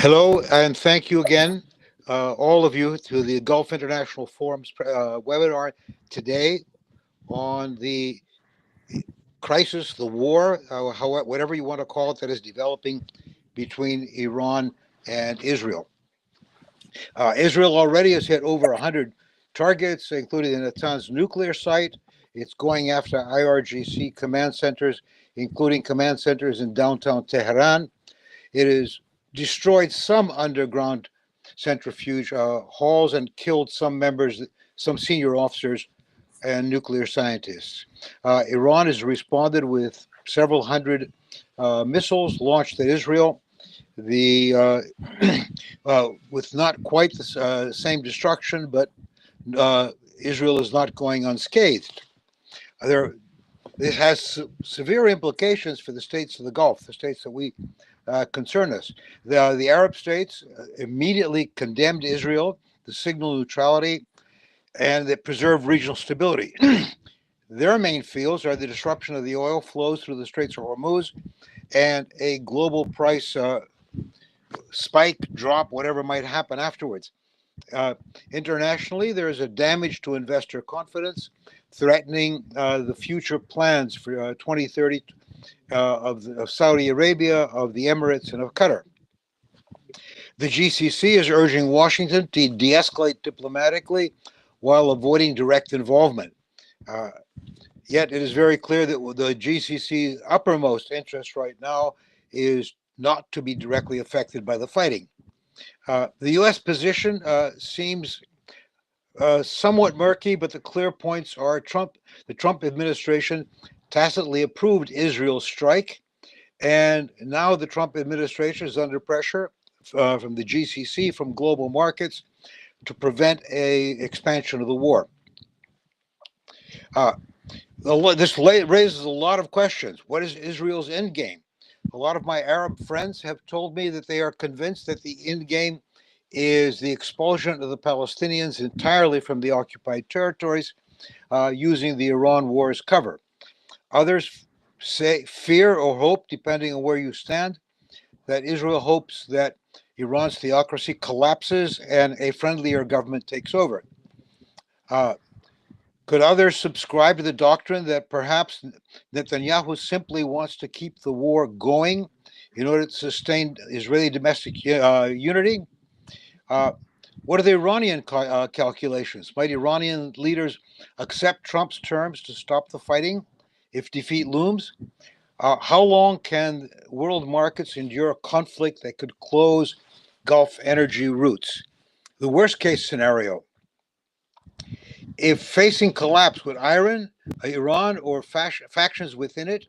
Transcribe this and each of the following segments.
Hello, and thank you again, all of you, to the Gulf International Forum's webinar today on the crisis, the war, whatever you want to call it, that is developing between Iran and Israel. Israel already has hit over 100 targets, including the Natanz nuclear site. It's going after IRGC command centers, including command centers in downtown Tehran. It has destroyed some underground centrifuge halls and killed some members, some senior officers and nuclear scientists. Iran has responded with several hundred missiles launched at Israel. The with not quite the same destruction, but Israel is not going unscathed. This has severe implications for the states of the Gulf, the states that we concern us. The Arab states immediately condemned Israel to signal neutrality and that preserve regional stability. Their main fields are the disruption of the oil flows through the Straits of Hormuz and a global price spike, drop, whatever might happen afterwards. Internationally, there is a damage to investor confidence, threatening the future plans for 2030 of Saudi Arabia, of the Emirates, and of Qatar. The GCC is urging Washington to de-escalate diplomatically while avoiding direct involvement. Yet it is very clear that the GCC's uppermost interest right now is not to be directly affected by the fighting. The U.S. position seems somewhat murky, but the clear points are the Trump administration tacitly approved Israel's strike, and now the Trump administration is under pressure from the GCC, from global markets, to prevent a expansion of the war. This raises a lot of questions. What is Israel's end game? A lot of my Arab friends have told me that they are convinced that the end game is the expulsion of the Palestinians entirely from the occupied territories, using the Iran war as cover. Others fear or hope, depending on where you stand, that Israel hopes that Iran's theocracy collapses and a friendlier government takes over. Could others subscribe to the doctrine that perhaps Netanyahu simply wants to keep the war going in order to sustain Israeli domestic unity? What are the Iranian calculations? Might Iranian leaders accept Trump's terms to stop the fighting if defeat looms? How long can world markets endure a conflict that could close Gulf energy routes? The worst case scenario, if facing collapse, would Iran, or factions within it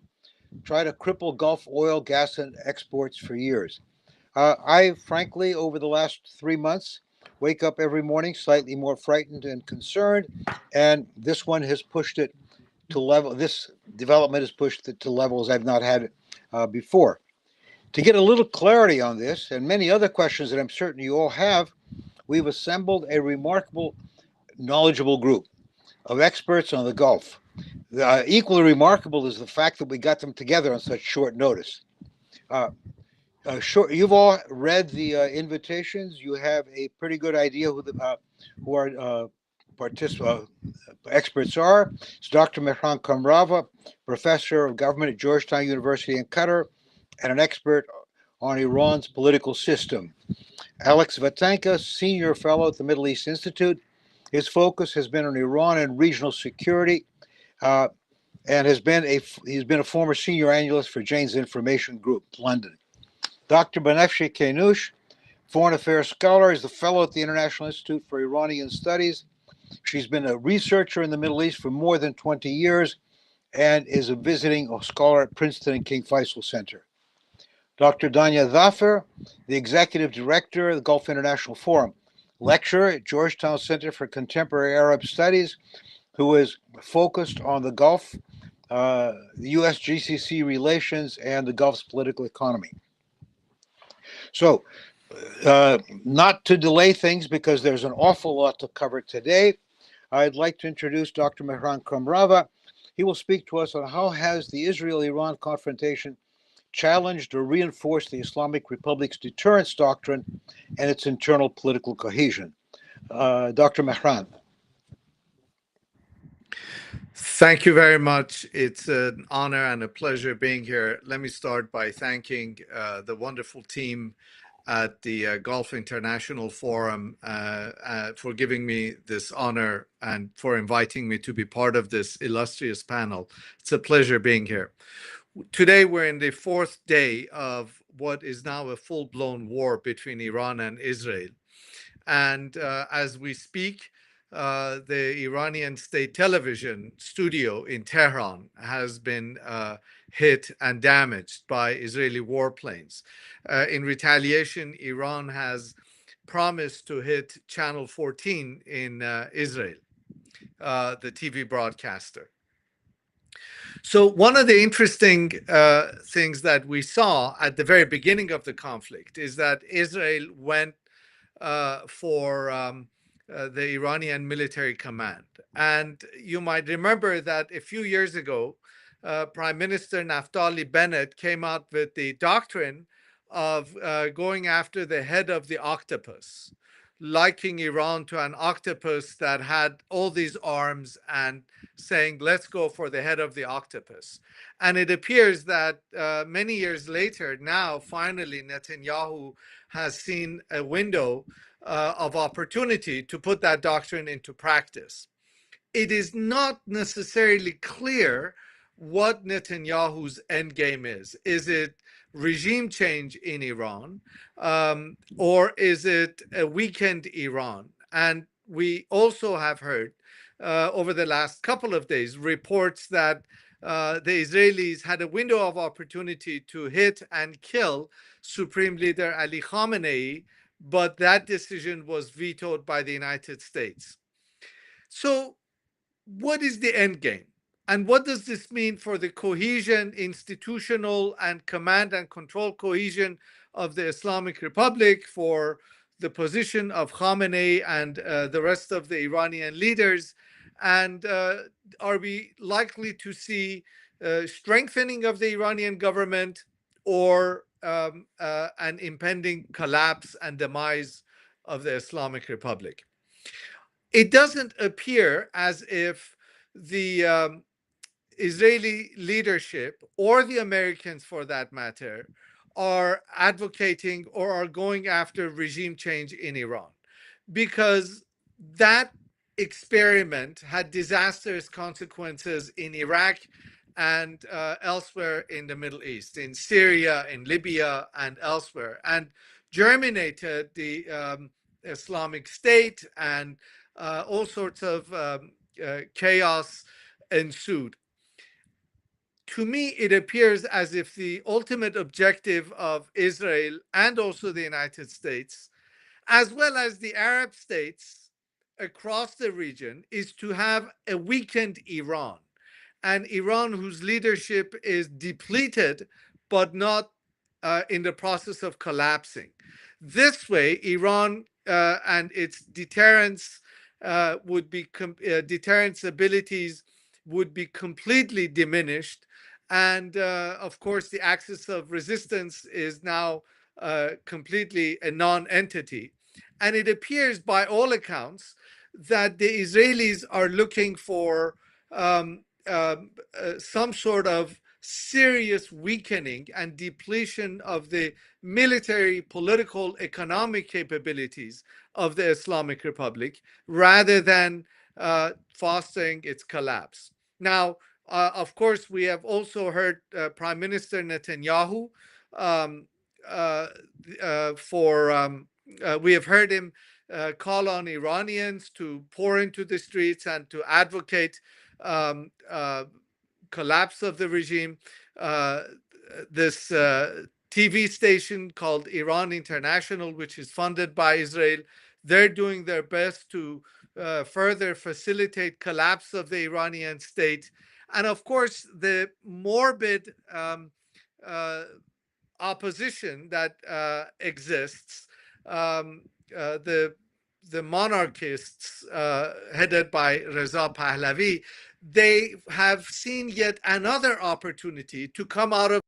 try to cripple Gulf oil, gas, and exports for years? I, frankly, over the last 3 months, wake up every morning slightly more frightened and concerned, and this development has pushed it to levels I've not had before. To get a little clarity on this and many other questions that I'm certain you all have, we've assembled a remarkable, knowledgeable group of experts on the Gulf. Equally remarkable is the fact that we got them together on such short notice. You've all read the invitations. You have a pretty good idea who our experts are. It's Dr. Mehran Kamrava, professor of government at Georgetown University in Qatar, and an expert on Iran's political system. Alex Vatanka, senior fellow at the Middle East Institute. His focus has been on Iran and regional security, and he's been a former senior analyst for Jane's Information Group, London. Dr. Banafsheh Keynoush, foreign affairs scholar, is the fellow at the International Institute for Iranian Studies. She's been a researcher in the Middle East for more than 20 years and is a visiting scholar at Princeton and King Faisal Center. Dr. Dania Thafer, the executive director of the Gulf International Forum, lecturer at Georgetown Center for Contemporary Arab Studies, who is focused on the Gulf, the U.S. GCC relations, and the Gulf's political economy. So, not to delay things because there's an awful lot to cover today, I'd like to introduce Dr. Mehran Kamrava. He will speak to us on how has the Israel-Iran confrontation challenged or reinforced the Islamic Republic's deterrence doctrine and its internal political cohesion. Dr. Mehran. Thank you very much. It's an honor and a pleasure being here. Let me start by thanking the wonderful team at the Gulf International Forum for giving me this honor and for inviting me to be part of this illustrious panel. It's a pleasure being here. Today, we're in the fourth day of what is now a full-blown war between Iran and Israel. And as we speak, the Iranian state television studio in Tehran has been hit and damaged by Israeli warplanes. In retaliation, Iran has promised to hit Channel 14 in Israel, the TV broadcaster. So one of the interesting things that we saw at the very beginning of the conflict is that Israel went for the Iranian military command. And you might remember that a few years ago, Prime Minister Naftali Bennett came out with the doctrine of going after the head of the octopus, liking Iran to an octopus that had all these arms and saying, let's go for the head of the octopus. And it appears that many years later, now finally Netanyahu has seen a window of opportunity to put that doctrine into practice. It is not necessarily clear what Netanyahu's endgame is. Is it regime change in Iran, or is it a weakened Iran? And we also have heard over the last couple of days reports that the Israelis had a window of opportunity to hit and kill Supreme Leader Ali Khamenei, but that decision was vetoed by the United States. So what is the end game? And what does this mean for the cohesion, institutional and command and control cohesion of the Islamic Republic, for the position of Khamenei and the rest of the Iranian leaders? And are we likely to see strengthening of the Iranian government, or an impending collapse and demise of the Islamic Republic? It doesn't appear as if the Israeli leadership, or the Americans for that matter, are advocating or are going after regime change in Iran, because that experiment had disastrous consequences in Iraq and elsewhere in the Middle East, in Syria, in Libya, and elsewhere, and germinated the Islamic State, and all sorts of chaos ensued. To me, it appears as if the ultimate objective of Israel and also the United States, as well as the Arab states across the region, is to have a weakened Iran, an Iran whose leadership is depleted but not in the process of collapsing. This way, Iran and its deterrence deterrence abilities would be completely diminished. And of course, the axis of resistance is now completely a non-entity. And it appears by all accounts that the Israelis are looking for some sort of serious weakening and depletion of the military, political, economic capabilities of the Islamic Republic, rather than fostering its collapse. Now, of course, we have also heard Prime Minister Netanyahu we have heard him call on Iranians to pour into the streets and to advocate collapse of the regime. This TV station called Iran International, which is funded by Israel, they're doing their best to further facilitate collapse of the Iranian state. And of course, the morbid opposition that exists, the monarchists headed by Reza Pahlavi, they have seen yet another opportunity to come out of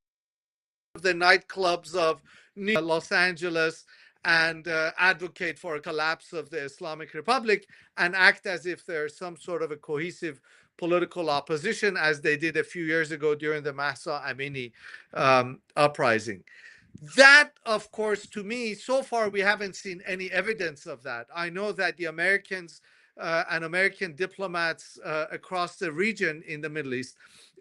the nightclubs of Los Angeles and advocate for a collapse of the Islamic Republic and act as if there's some sort of a cohesive political opposition, as they did a few years ago during the Mahsa Amini uprising. That, of course, to me, so far we haven't seen any evidence of that. I know that the Americans and American diplomats across the region in the Middle East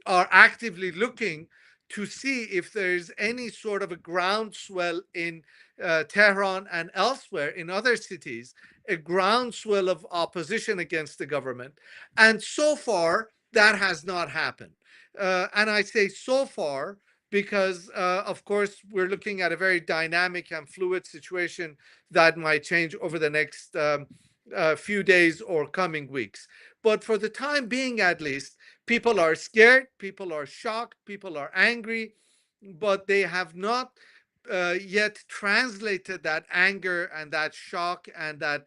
are actively looking to see if there's any sort of a groundswell in Tehran and elsewhere in other cities, a groundswell of opposition against the government. And so far, that has not happened. And I say so far because, of course, we're looking at a very dynamic and fluid situation that might change over the next few days or coming weeks. But for the time being, at least, people are scared, people are shocked, people are angry, but they have not yet translated that anger and that shock and that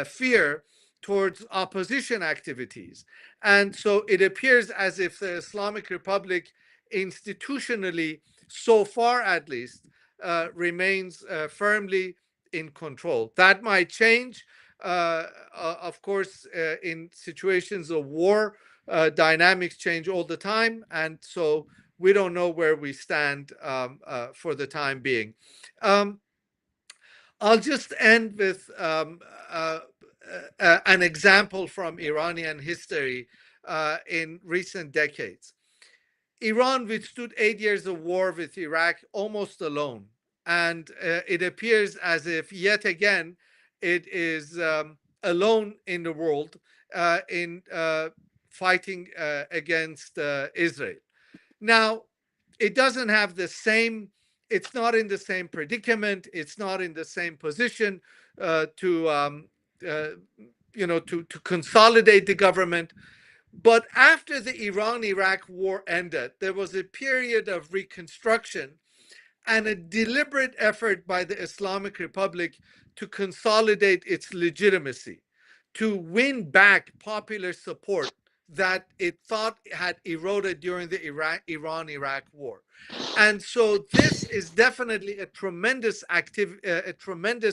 fear towards opposition activities. And so it appears as if the Islamic Republic institutionally, so far at least, remains firmly in control. That might change, of course, in situations of war. Dynamics change all the time, and so we don't know where we stand for the time being. I'll just end with an example from Iranian history in recent decades. Iran withstood 8 years of war with Iraq almost alone. And it appears as if, yet again, it is alone in the world in fighting against Israel. Now, it doesn't have the same, it's not in the same predicament, it's not in the same position to consolidate the government. But after the Iran-Iraq war ended, there was a period of reconstruction and a deliberate effort by the Islamic Republic to consolidate its legitimacy, to win back popular support that it thought had eroded during the Iran-Iraq war. And so this is definitely a tremendous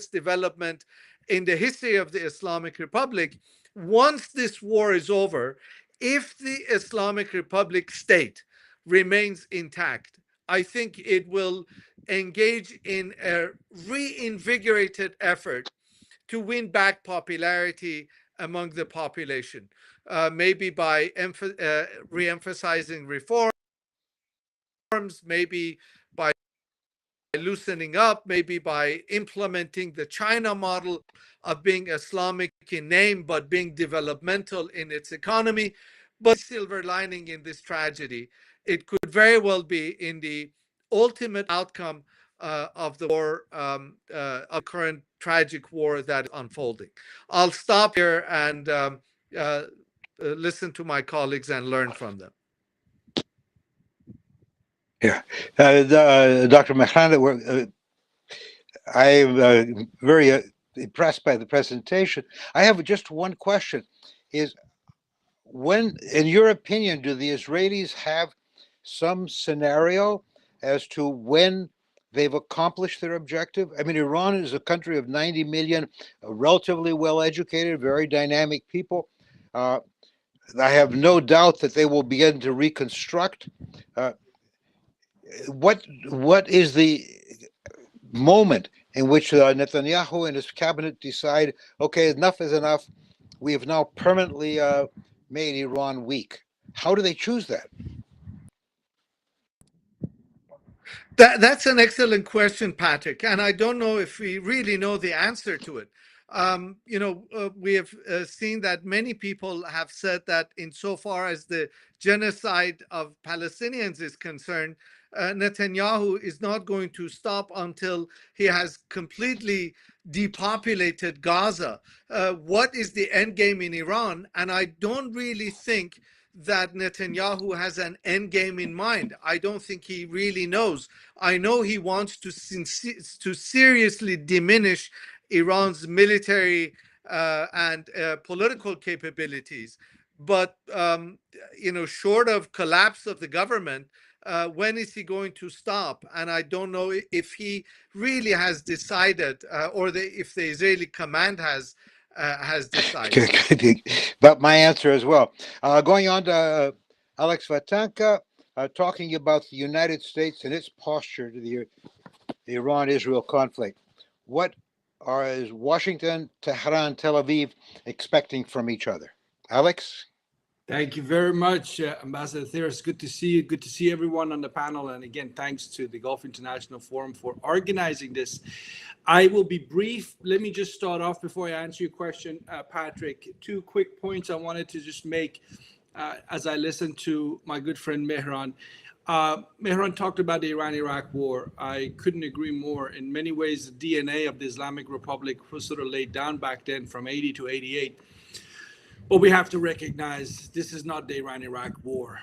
development in the history of the Islamic Republic. Once this war is over, if the Islamic Republic state remains intact, I think it will engage in a reinvigorated effort to win back popularity among the population, maybe by re-emphasizing reforms, maybe by loosening up, maybe by implementing the China model of being Islamic in name, but being developmental in its economy. But silver lining in this tragedy, it could very well be in the ultimate outcome of the war, of current tragic war that is unfolding. I'll stop here and listen to my colleagues and learn from them. Yeah, Dr. Mehran, I'm very impressed by the presentation. I have just one question: is when, in your opinion, do the Israelis have some scenario as to when they've accomplished their objective? I mean, Iran is a country of 90 million, relatively well-educated, very dynamic people. I have no doubt that they will begin to reconstruct. What is the moment in which Netanyahu and his cabinet decide, okay, enough is enough. We have now permanently made Iran weak. How do they choose that? That's an excellent question, Patrick, and I don't know if we really know the answer to it. We have seen that many people have said that insofar as the genocide of Palestinians is concerned, Netanyahu is not going to stop until he has completely depopulated Gaza. What is the end game in Iran? And I don't really think that Netanyahu has an end game in mind. I don't think he really knows. I know he wants to seriously diminish Iran's military and political capabilities. But, short of collapse of the government, when is he going to stop? And I don't know if he really has decided, or if the Israeli command has decided. But my answer as well. Going on to Alex Vatanka, talking about the United States and its posture to the Iran-Israel conflict. What is Washington, Tehran, Tel Aviv expecting from each other? Alex? Thank you very much, Ambassador Theros. Good to see you. Good to see everyone on the panel. And again, thanks to the Gulf International Forum for organizing this. I will be brief. Let me just start off before I answer your question, Patrick. 2 quick points I wanted to just make as I listened to my good friend Mehran. Mehran talked about the Iran-Iraq war. I couldn't agree more. In many ways, the DNA of the Islamic Republic was sort of laid down back then from 80 to 88. But we have to recognize this is not the Iran-Iraq war.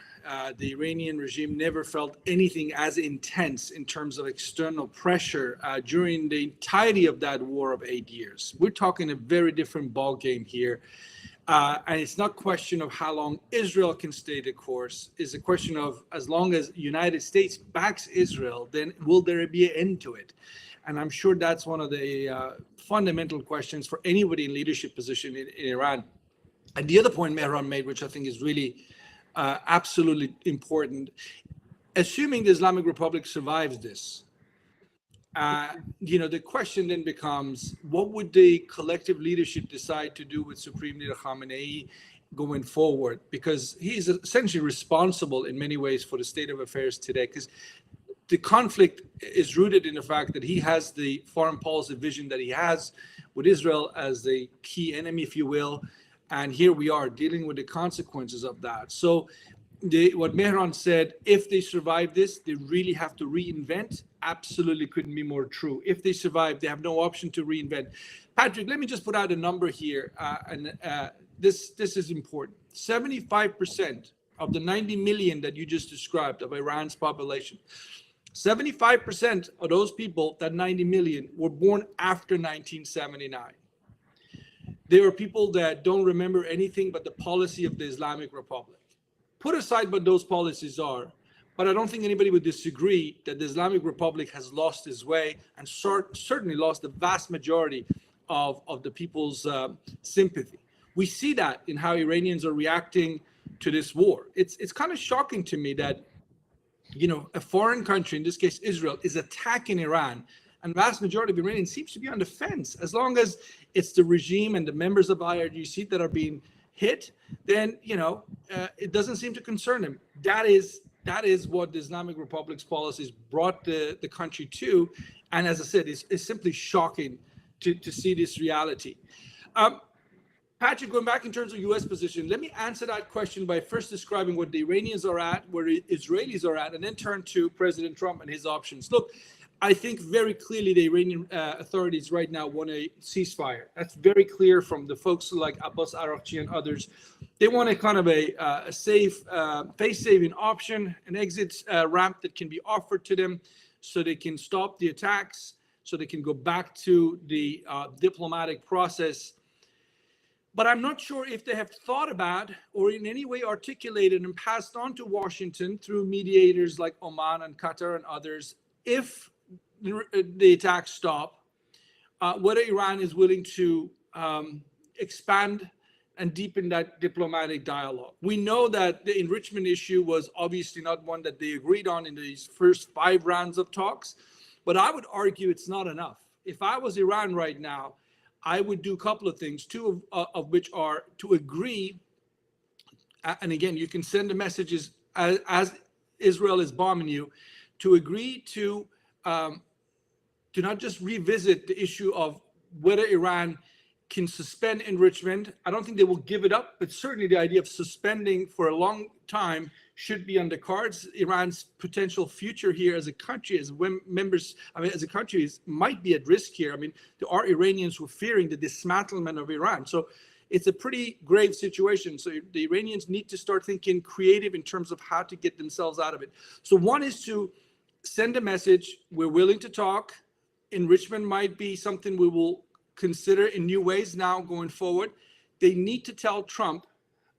The Iranian regime never felt anything as intense in terms of external pressure during the entirety of that war of 8 years. We're talking a very different ballgame here. And it's not a question of how long Israel can stay the course. It's a question of, as long as the United States backs Israel, then will there be an end to it? And I'm sure that's one of the fundamental questions for anybody in leadership position in Iran. And the other point Mehran made, which I think is really absolutely important, assuming the Islamic Republic survives this, the question then becomes, what would the collective leadership decide to do with Supreme Leader Khamenei going forward? Because he's essentially responsible in many ways for the state of affairs today, because the conflict is rooted in the fact that he has the foreign policy vision that he has with Israel as the key enemy, if you will. And here we are dealing with the consequences of that. So what Mehran said, if they survive this, they really have to reinvent. Absolutely couldn't be more true. If they survive, they have no option to reinvent. Patrick, let me just put out a number here. This is important. 75% of the 90 million that you just described of Iran's population, 75% of those people, that 90 million, were born after 1979. There are people that don't remember anything but the policy of the Islamic Republic. Put aside what those policies are, but I don't think anybody would disagree that the Islamic Republic has lost its way and certainly lost the vast majority of the people's sympathy. We see that in how Iranians are reacting to this war. It's kind of shocking to me that a foreign country, in this case Israel, is attacking Iran, and the vast majority of Iranians seems to be on the fence. As long as it's the regime and the members of IRGC that are being hit, then it doesn't seem to concern them. That is what the Islamic Republic's policies brought the country to, and as I said, it's simply shocking to see this reality. Patrick, going back in terms of U.S. position, let me answer that question by first describing what the Iranians are at, where the Israelis are at, and then turn to President Trump and his options. Look, I think very clearly the Iranian authorities right now want a ceasefire. That's very clear from the folks like Abbas Araghchi and others. They want a kind of a safe, face-saving option, an exit ramp that can be offered to them so they can stop the attacks, so they can go back to the diplomatic process. But I'm not sure if they have thought about or in any way articulated and passed on to Washington through mediators like Oman and Qatar and others, if the attacks stop, whether Iran is willing to expand and deepen that diplomatic dialogue. We know that the enrichment issue was obviously not one that they agreed on in these first 5 rounds of talks, but I would argue it's not enough. If I was Iran right now, I would do a couple of things, 2 of which are to agree, and again, you can send the messages as Israel is bombing you, to agree to not just revisit the issue of whether Iran can suspend enrichment. I don't think they will give it up, but certainly the idea of suspending for a long time should be on the cards. Iran's potential future here as a country, as a country might be at risk here. There are Iranians who are fearing the dismantlement of Iran. So it's a pretty grave situation. So the Iranians need to start thinking creative in terms of how to get themselves out of it. So one is to send a message, we're willing to talk. Enrichment might be something we will consider in new ways now going forward. They need to tell Trump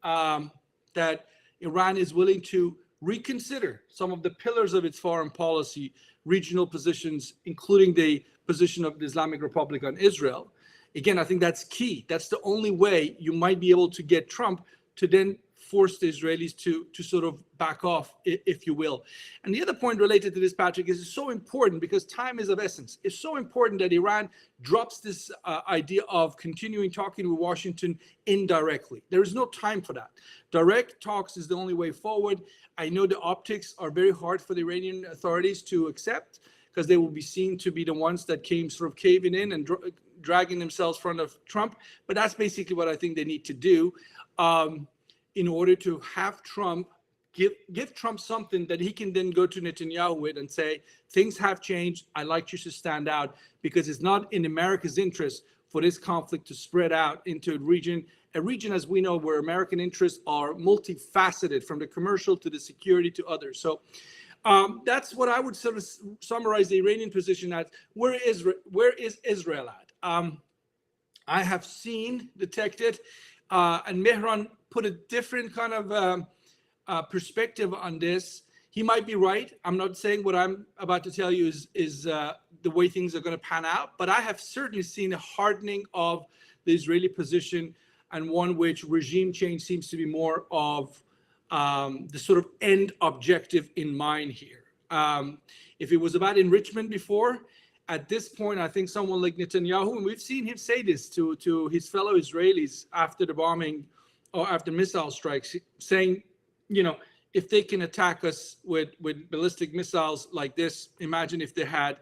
that Iran is willing to reconsider some of the pillars of its foreign policy, regional positions, including the position of the Islamic Republic on Israel. Again, I think that's key. That's the only way you might be able to get Trump to then force the Israelis to sort of back off, if you will. And the other point related to this, Patrick, is it's so important because time is of essence. It's so important that Iran drops this idea of continuing talking with Washington indirectly. There is no time for that. Direct talks is the only way forward. I know the optics are very hard for the Iranian authorities to accept because they will be seen to be the ones that came sort of caving in and dragging themselves in front of Trump. But that's basically what I think they need to do. In order to have Trump, give Trump something that he can then go to Netanyahu with and say, things have changed, I'd like you to stand out, because it's not in America's interest for this conflict to spread out into a region, as we know, where American interests are multifaceted, from the commercial to the security to others. So that's what I would sort of summarize the Iranian position as. Where is Israel at? I have seen, detected, and Mehran put a different kind of perspective on this. He might be right. I'm not saying what I'm about to tell you is the way things are going to pan out, but I have certainly seen a hardening of the Israeli position, and one which regime change seems to be more of the sort of end objective in mind here. If it was about enrichment before, at this point, I think someone like Netanyahu, and we've seen him say this to his fellow Israelis after the bombing or after missile strikes, saying, you know, if they can attack us with ballistic missiles like this, imagine if they had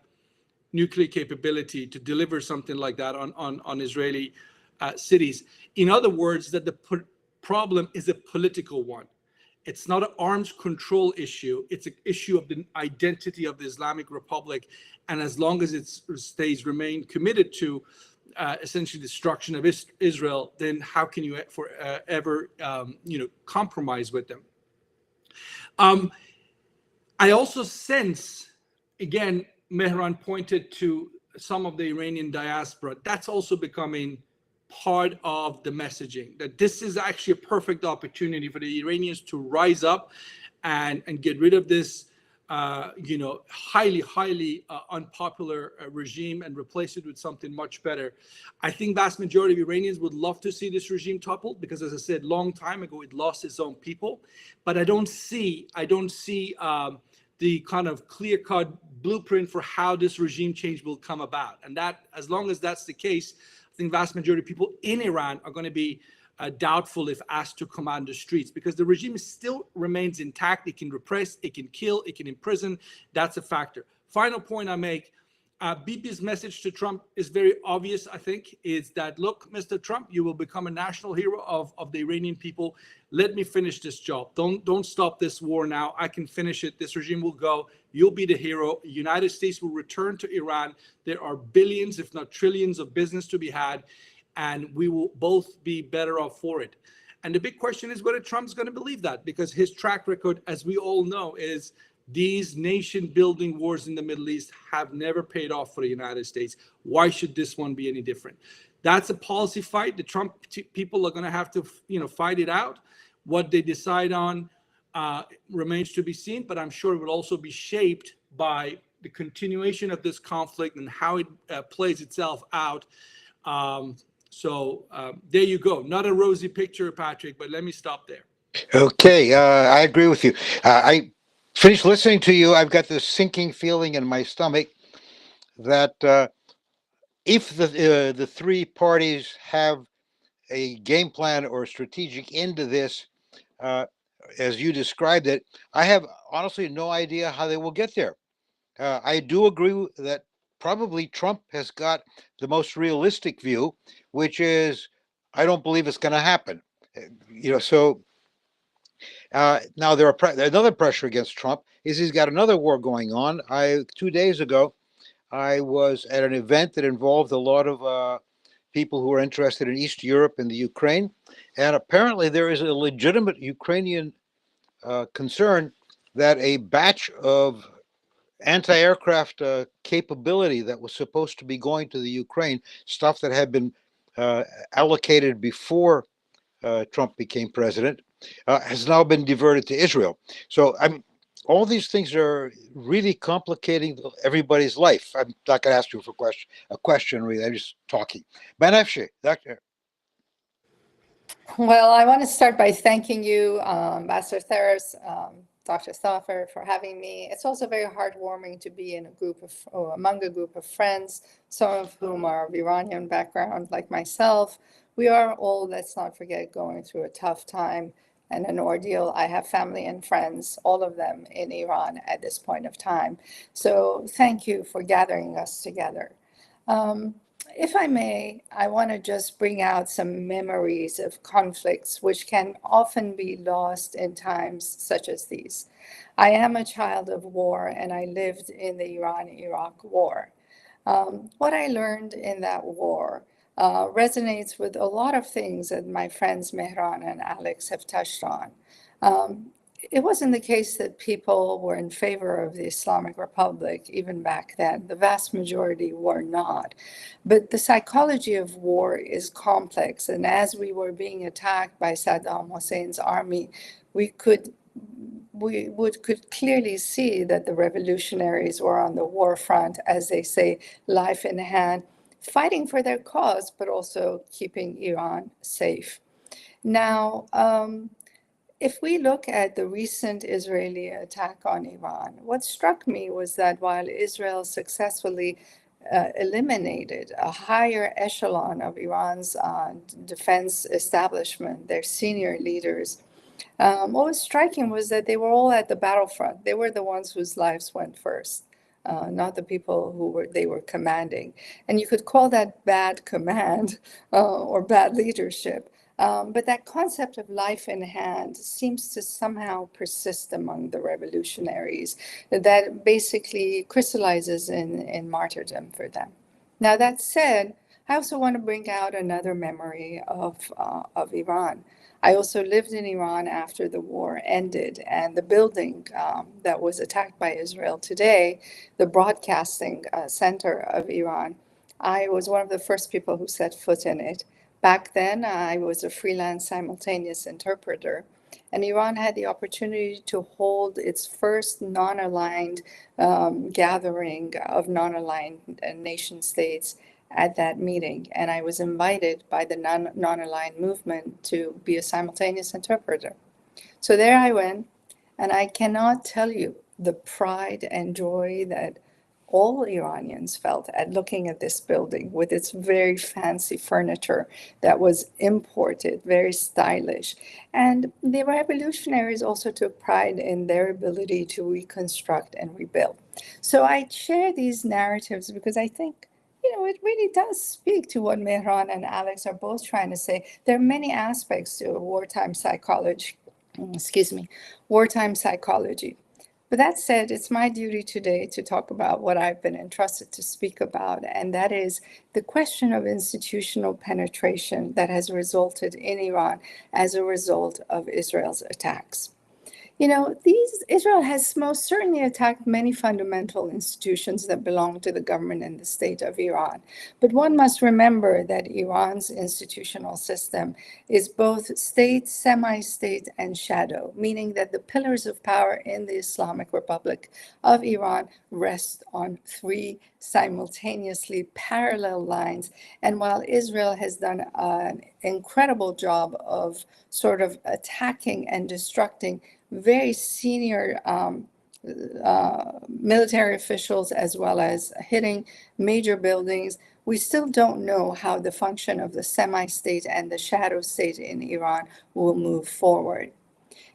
nuclear capability to deliver something like that on Israeli cities. In other words, that the problem is a political one. It's not an arms control issue. It's an issue of the identity of the Islamic Republic. And as long as it remain committed to essentially destruction of Israel, then how can you ever compromise with them? I also sense, again, Mehran pointed to some of the Iranian diaspora. That's also becoming part of the messaging, that this is actually a perfect opportunity for the Iranians to rise up and get rid of this highly unpopular regime and replace it with something much better. I think vast majority of Iranians would love to see this regime toppled because, as I said, long time ago, it lost its own people. But I don't see the kind of clear-cut blueprint for how this regime change will come about. And that, as long as that's the case, I think vast majority of people in Iran are going to be doubtful if asked to command the streets, because the regime still remains intact. It can repress, it can kill, it can imprison. That's a factor. Final point I make, Bibi's message to Trump is very obvious, I think, is that, look, Mr. Trump, you will become a national hero of the Iranian people. Let me finish this job. Don't stop this war now. I can finish it. This regime will go. You'll be the hero. The United States will return to Iran. There are billions, if not trillions, of business to be had, and we will both be better off for it. And the big question is whether Trump's going to believe that, because his track record, as we all know, is these nation-building wars in the Middle East have never paid off for the United States. Why should this one be any different? That's a policy fight. The Trump people are going to have to, fight it out. What they decide on remains to be seen, but I'm sure it will also be shaped by the continuation of this conflict and how it plays itself out. So there you go. Not a rosy picture, Patrick, but let me stop there. Okay, I agree with you. I finished listening to you. I've got this sinking feeling in my stomach that if the three parties have a game plan or a strategic end to this, as you described it, I have honestly no idea how they will get there. I do agree that probably Trump has got the most realistic view, which is, I don't believe it's going to happen. So now there are another pressure against Trump is he's got another war going on. 2 days ago, I was at an event that involved a lot of people who are interested in East Europe and the Ukraine, and apparently there is a legitimate Ukrainian concern that a batch of anti-aircraft capability that was supposed to be going to the Ukraine, stuff that had been allocated before Trump became president, has now been diverted to Israel. So I mean, all these things are really complicating everybody's life. I'm not going to ask you for a question, really. I'm just talking. Banafsheh, Doctor. Well, I want to start by thanking you, Ambassador Theros, Dr. Thafer, for having me. It's also very heartwarming to be in a group of, or among a group of friends, some of whom are of Iranian background, like myself. We are all, let's not forget, going through a tough time and an ordeal. I have family and friends, all of them in Iran at this point of time. So thank you for gathering us together. If I may, I want to just bring out some memories of conflicts which can often be lost in times such as these. I am a child of war and I lived in the Iran-Iraq war. What I learned in that war resonates with a lot of things that my friends Mehran and Alex have touched on. It wasn't the case that people were in favor of the Islamic Republic even back then. The vast majority were not. But the psychology of war is complex. And as we were being attacked by Saddam Hussein's army, we could clearly see that the revolutionaries were on the war front, as they say, life in hand, fighting for their cause, but also keeping Iran safe. Now, if we look at the recent Israeli attack on Iran, what struck me was that while Israel successfully eliminated a higher echelon of Iran's defense establishment, their senior leaders, what was striking was that they were all at the battlefront. They were the ones whose lives went first, not the people who they were commanding. And you could call that bad command or bad leadership. But that concept of life in hand seems to somehow persist among the revolutionaries, that basically crystallizes in martyrdom for them. Now, that said, I also want to bring out another memory of Iran. I also lived in Iran after the war ended, and the building that was attacked by Israel today, the broadcasting center of Iran, I was one of the first people who set foot in it. Back then, I was a freelance simultaneous interpreter, and Iran had the opportunity to hold its first non-aligned gathering of non-aligned nation states at that meeting. And I was invited by the non-aligned movement to be a simultaneous interpreter. So there I went, and I cannot tell you the pride and joy that all Iranians felt at looking at this building with its very fancy furniture that was imported, very stylish. And the revolutionaries also took pride in their ability to reconstruct and rebuild. So I share these narratives because I think, it really does speak to what Mehran and Alex are both trying to say. There are many aspects to wartime psychology, wartime psychology. But that said, it's my duty today to talk about what I've been entrusted to speak about, and that is the question of institutional penetration that has resulted in Iran as a result of Israel's attacks. Israel has most certainly attacked many fundamental institutions that belong to the government and the state of Iran. But one must remember that Iran's institutional system is both state, semi-state, and shadow, meaning that the pillars of power in the Islamic Republic of Iran rest on three simultaneously parallel lines. And while Israel has done an incredible job of sort of attacking and destructing very senior military officials as well as hitting major buildings, we still don't know how the function of the semi-state and the shadow state in Iran will move forward.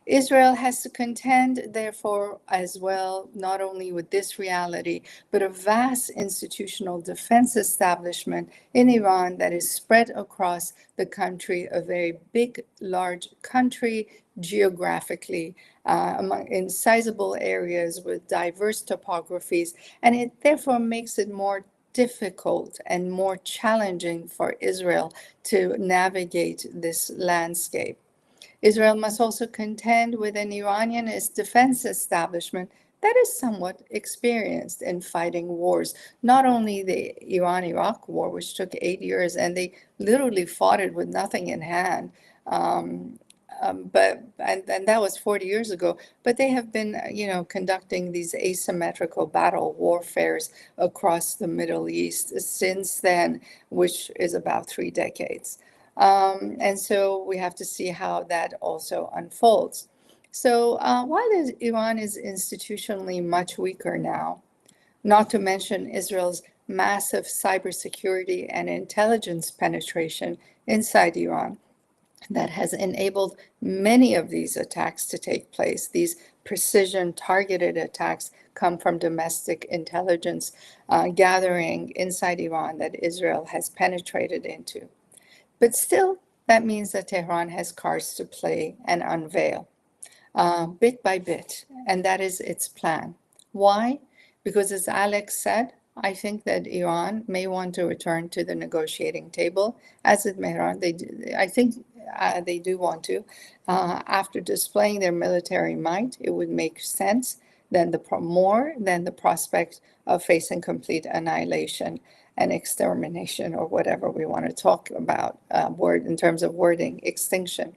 Israel has to contend, therefore, as well, not only with this reality, but a vast institutional defense establishment in Iran that is spread across the country, a very big, large country geographically, in sizable areas with diverse topographies, and it therefore makes it more difficult and more challenging for Israel to navigate this landscape. Israel must also contend with an Iranian defense establishment that is somewhat experienced in fighting wars. Not only the Iran-Iraq war, which took 8 years, and they literally fought it with nothing in hand, and that was 40 years ago. But they have been, conducting these asymmetrical battle warfares across the Middle East since then, which is about 3 decades. And so we have to see how that also unfolds. So while Iran is institutionally much weaker now, not to mention Israel's massive cybersecurity and intelligence penetration inside Iran, that has enabled many of these attacks to take place. These precision targeted attacks come from domestic intelligence gathering inside Iran that Israel has penetrated into. But still, that means that Tehran has cards to play and unveil bit by bit, and that is its plan. Why? Because as Alex said, I think that Iran may want to return to the negotiating table, as did Mehran. I think they do want to. After displaying their military might, it would make sense more than the prospect of facing complete annihilation and extermination, or whatever we want to talk about, in terms of wording, extinction.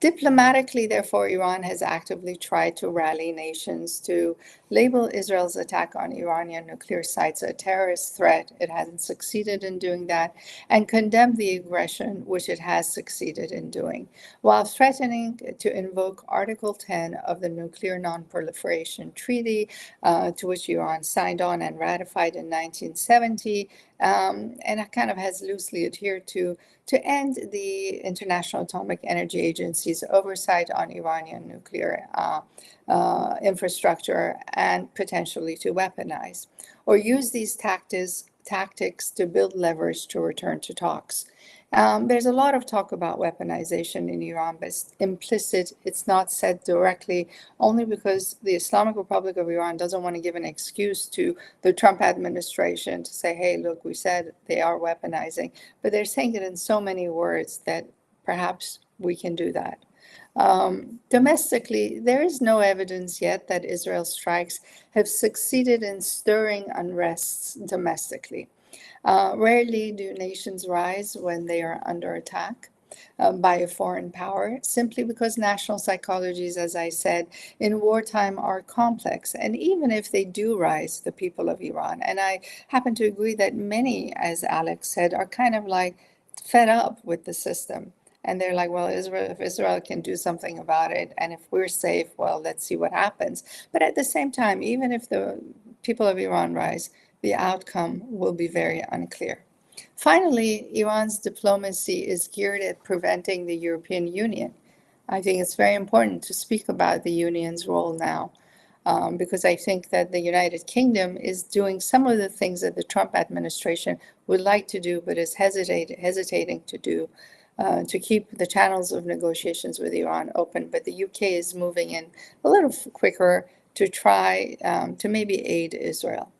Diplomatically, therefore, Iran has actively tried to rally nations to label Israel's attack on Iranian nuclear sites a terrorist threat. It hasn't succeeded in doing that, and condemn the aggression, which it has succeeded in doing, while threatening to invoke Article 10 of the Nuclear Non-Proliferation Treaty, to which Iran signed on and ratified in 1970, and it kind of has loosely adhered to end the International Atomic Energy Agency's oversight on Iranian nuclear infrastructure, and potentially to weaponize, or use these tactics to build leverage to return to talks. There's a lot of talk about weaponization in Iran, but it's implicit. It's not said directly, only because the Islamic Republic of Iran doesn't want to give an excuse to the Trump administration to say, hey, look, we said they are weaponizing. But they're saying it in so many words that perhaps we can do that. Domestically, there is no evidence yet that Israel's strikes have succeeded in stirring unrests domestically. Rarely do nations rise when they are under attack by a foreign power, simply because national psychologies, as I said, in wartime are complex. And even if they do rise, the people of Iran, and I happen to agree that many, as Alex said, are kind of like fed up with the system. And they're like, well, if Israel can do something about it, and if we're safe, well, let's see what happens. But at the same time, even if the people of Iran rise, the outcome will be very unclear. Finally, Iran's diplomacy is geared at preventing the European Union. I think it's very important to speak about the Union's role now, because I think that the United Kingdom is doing some of the things that the Trump administration would like to do, but is hesitating to do, to keep the channels of negotiations with Iran open. But the UK is moving in a little quicker to try to maybe aid Israel.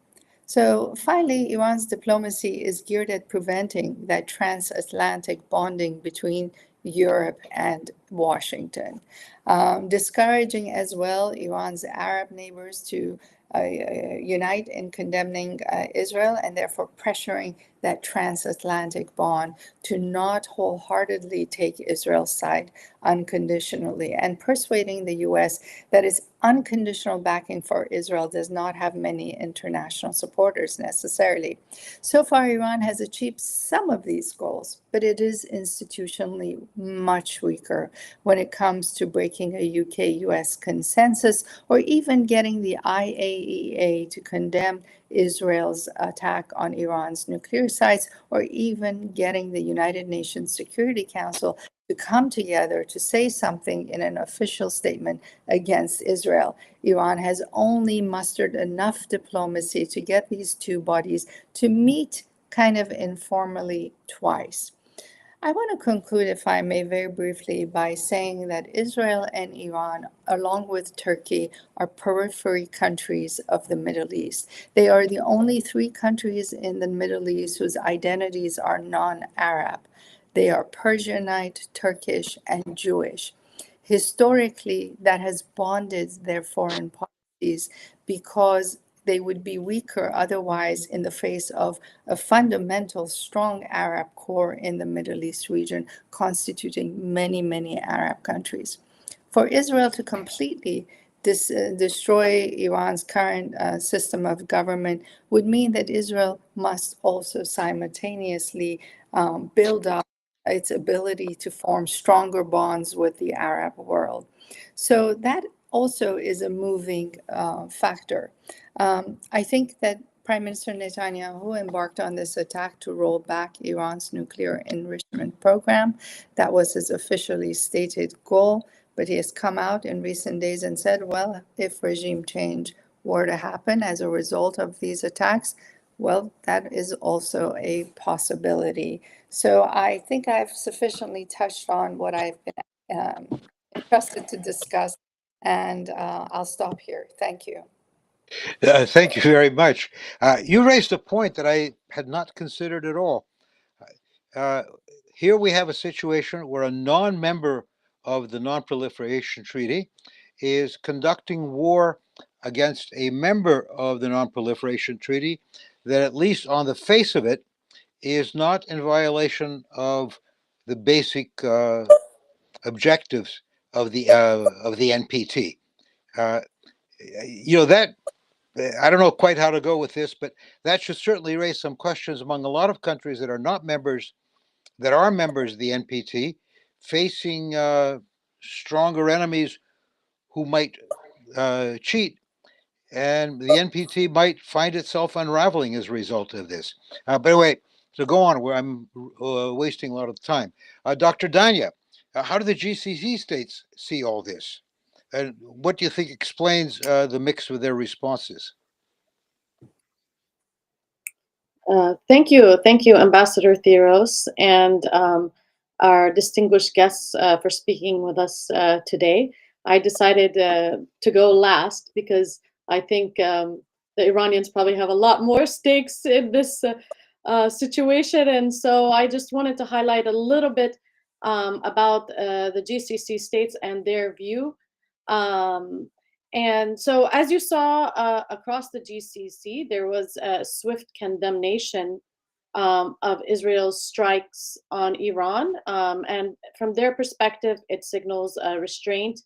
So finally, Iran's diplomacy is geared at preventing that transatlantic bonding between Europe and Washington, discouraging as well Iran's Arab neighbors to unite in condemning Israel, and therefore pressuring that transatlantic bond to not wholeheartedly take Israel's side unconditionally, and persuading the US that its unconditional backing for Israel does not have many international supporters necessarily. So far, Iran has achieved some of these goals, but it is institutionally much weaker when it comes to breaking a UK-US consensus, or even getting the IAEA to condemn Israel's attack on Iran's nuclear sites, or even getting the United Nations Security Council to come together to say something in an official statement against Israel. Iran has only mustered enough diplomacy to get these two bodies to meet kind of informally twice. I want to conclude, if I may, very briefly by saying that Israel and Iran, along with Turkey, are periphery countries of the Middle East. They are the only three countries in the Middle East whose identities are non-Arab. They are Persianite, Turkish, and Jewish. Historically, that has bonded their foreign policies because they would be weaker otherwise in the face of a fundamental, strong Arab core in the Middle East region, constituting many, many Arab countries. For Israel to completely destroy Iran's current system of government would mean that Israel must also simultaneously build up its ability to form stronger bonds with the Arab world. So that also is a moving factor. I think that Prime Minister Netanyahu embarked on this attack to roll back Iran's nuclear enrichment program. That was his officially stated goal, but he has come out in recent days and said, well, if regime change were to happen as a result of these attacks, well, that is also a possibility. So I think I've sufficiently touched on what I've been entrusted to discuss, and I'll stop here. Thank you. Thank you very much. You raised a point that I had not considered at all. Here we have a situation where a non-member of the Non-Proliferation Treaty is conducting war against a member of the Non-Proliferation Treaty that, at least on the face of it, is not in violation of the basic objectives of the NPT. That I don't know quite how to go with this, but that should certainly raise some questions among a lot of countries that are not members, that are members of the NPT, facing stronger enemies who might cheat, and the NPT might find itself unraveling as a result of this. By the way, to go on, where I'm wasting a lot of time, Dr. Dania, how do the GCC states see all this? And what do you think explains the mix of their responses? Thank you, Ambassador Theros, and our distinguished guests for speaking with us today. I decided to go last because I think the Iranians probably have a lot more stakes in this situation, and so I just wanted to highlight a little bit about the GCC states and their view. And so, as you saw across the GCC, there was a swift condemnation of Israel's strikes on Iran. And from their perspective, it signals restraint,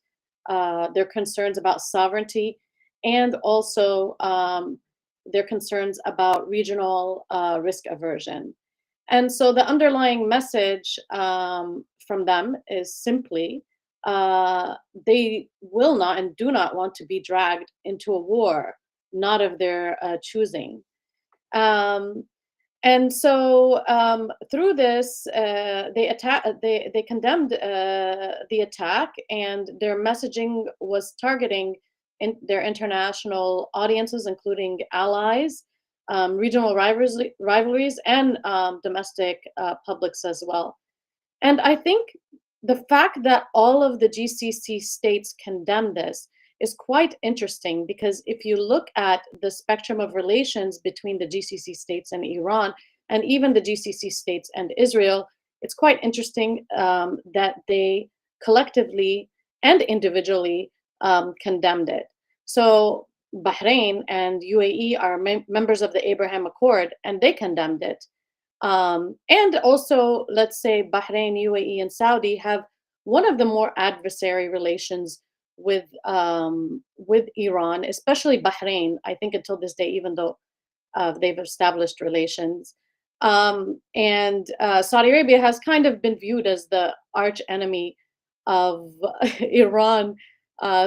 their concerns about sovereignty, and also their concerns about regional risk aversion. And so the underlying message from them is simply they will not and do not want to be dragged into a war, not of their choosing. And so through this, they condemned the attack, and their messaging was targeting their international audiences, including allies, regional rivalries, and domestic publics as well. And I think the fact that all of the GCC states condemn this is quite interesting, because if you look at the spectrum of relations between the GCC states and Iran, and even the GCC states and Israel, it's quite interesting that they collectively and individually condemned it. So Bahrain and UAE are members of the Abraham Accord, and they condemned it. And also, let's say Bahrain, UAE, and Saudi have one of the more adversary relations with Iran, especially Bahrain, I think until this day, even though they've established relations. And Saudi Arabia has kind of been viewed as the arch enemy of Iran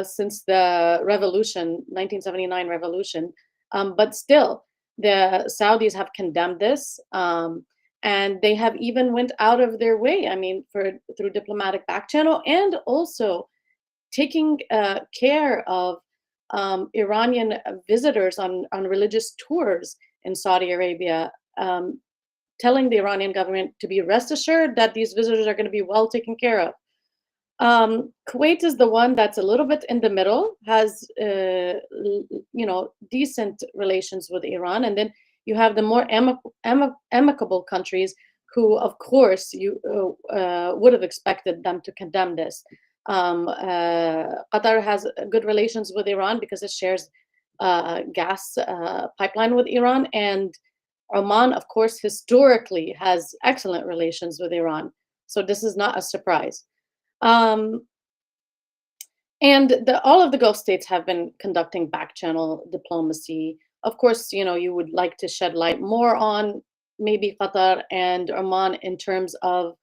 since the revolution, 1979 revolution. But still, the Saudis have condemned this, and they have even went out of their way, I mean, through diplomatic back channel, and also taking care of Iranian visitors on religious tours in Saudi Arabia, telling the Iranian government to be rest assured that these visitors are going to be well taken care of. Kuwait is the one that's a little bit in the middle, has decent relations with Iran, and then you have the more amicable countries who, of course, you would have expected them to condemn this. Qatar has good relations with Iran because it shares gas pipeline with Iran. And Oman, of course, historically has excellent relations with Iran. So this is not a surprise. And all of the Gulf states have been conducting back-channel diplomacy. Of course, you would like to shed light more on maybe Qatar and Oman in terms of,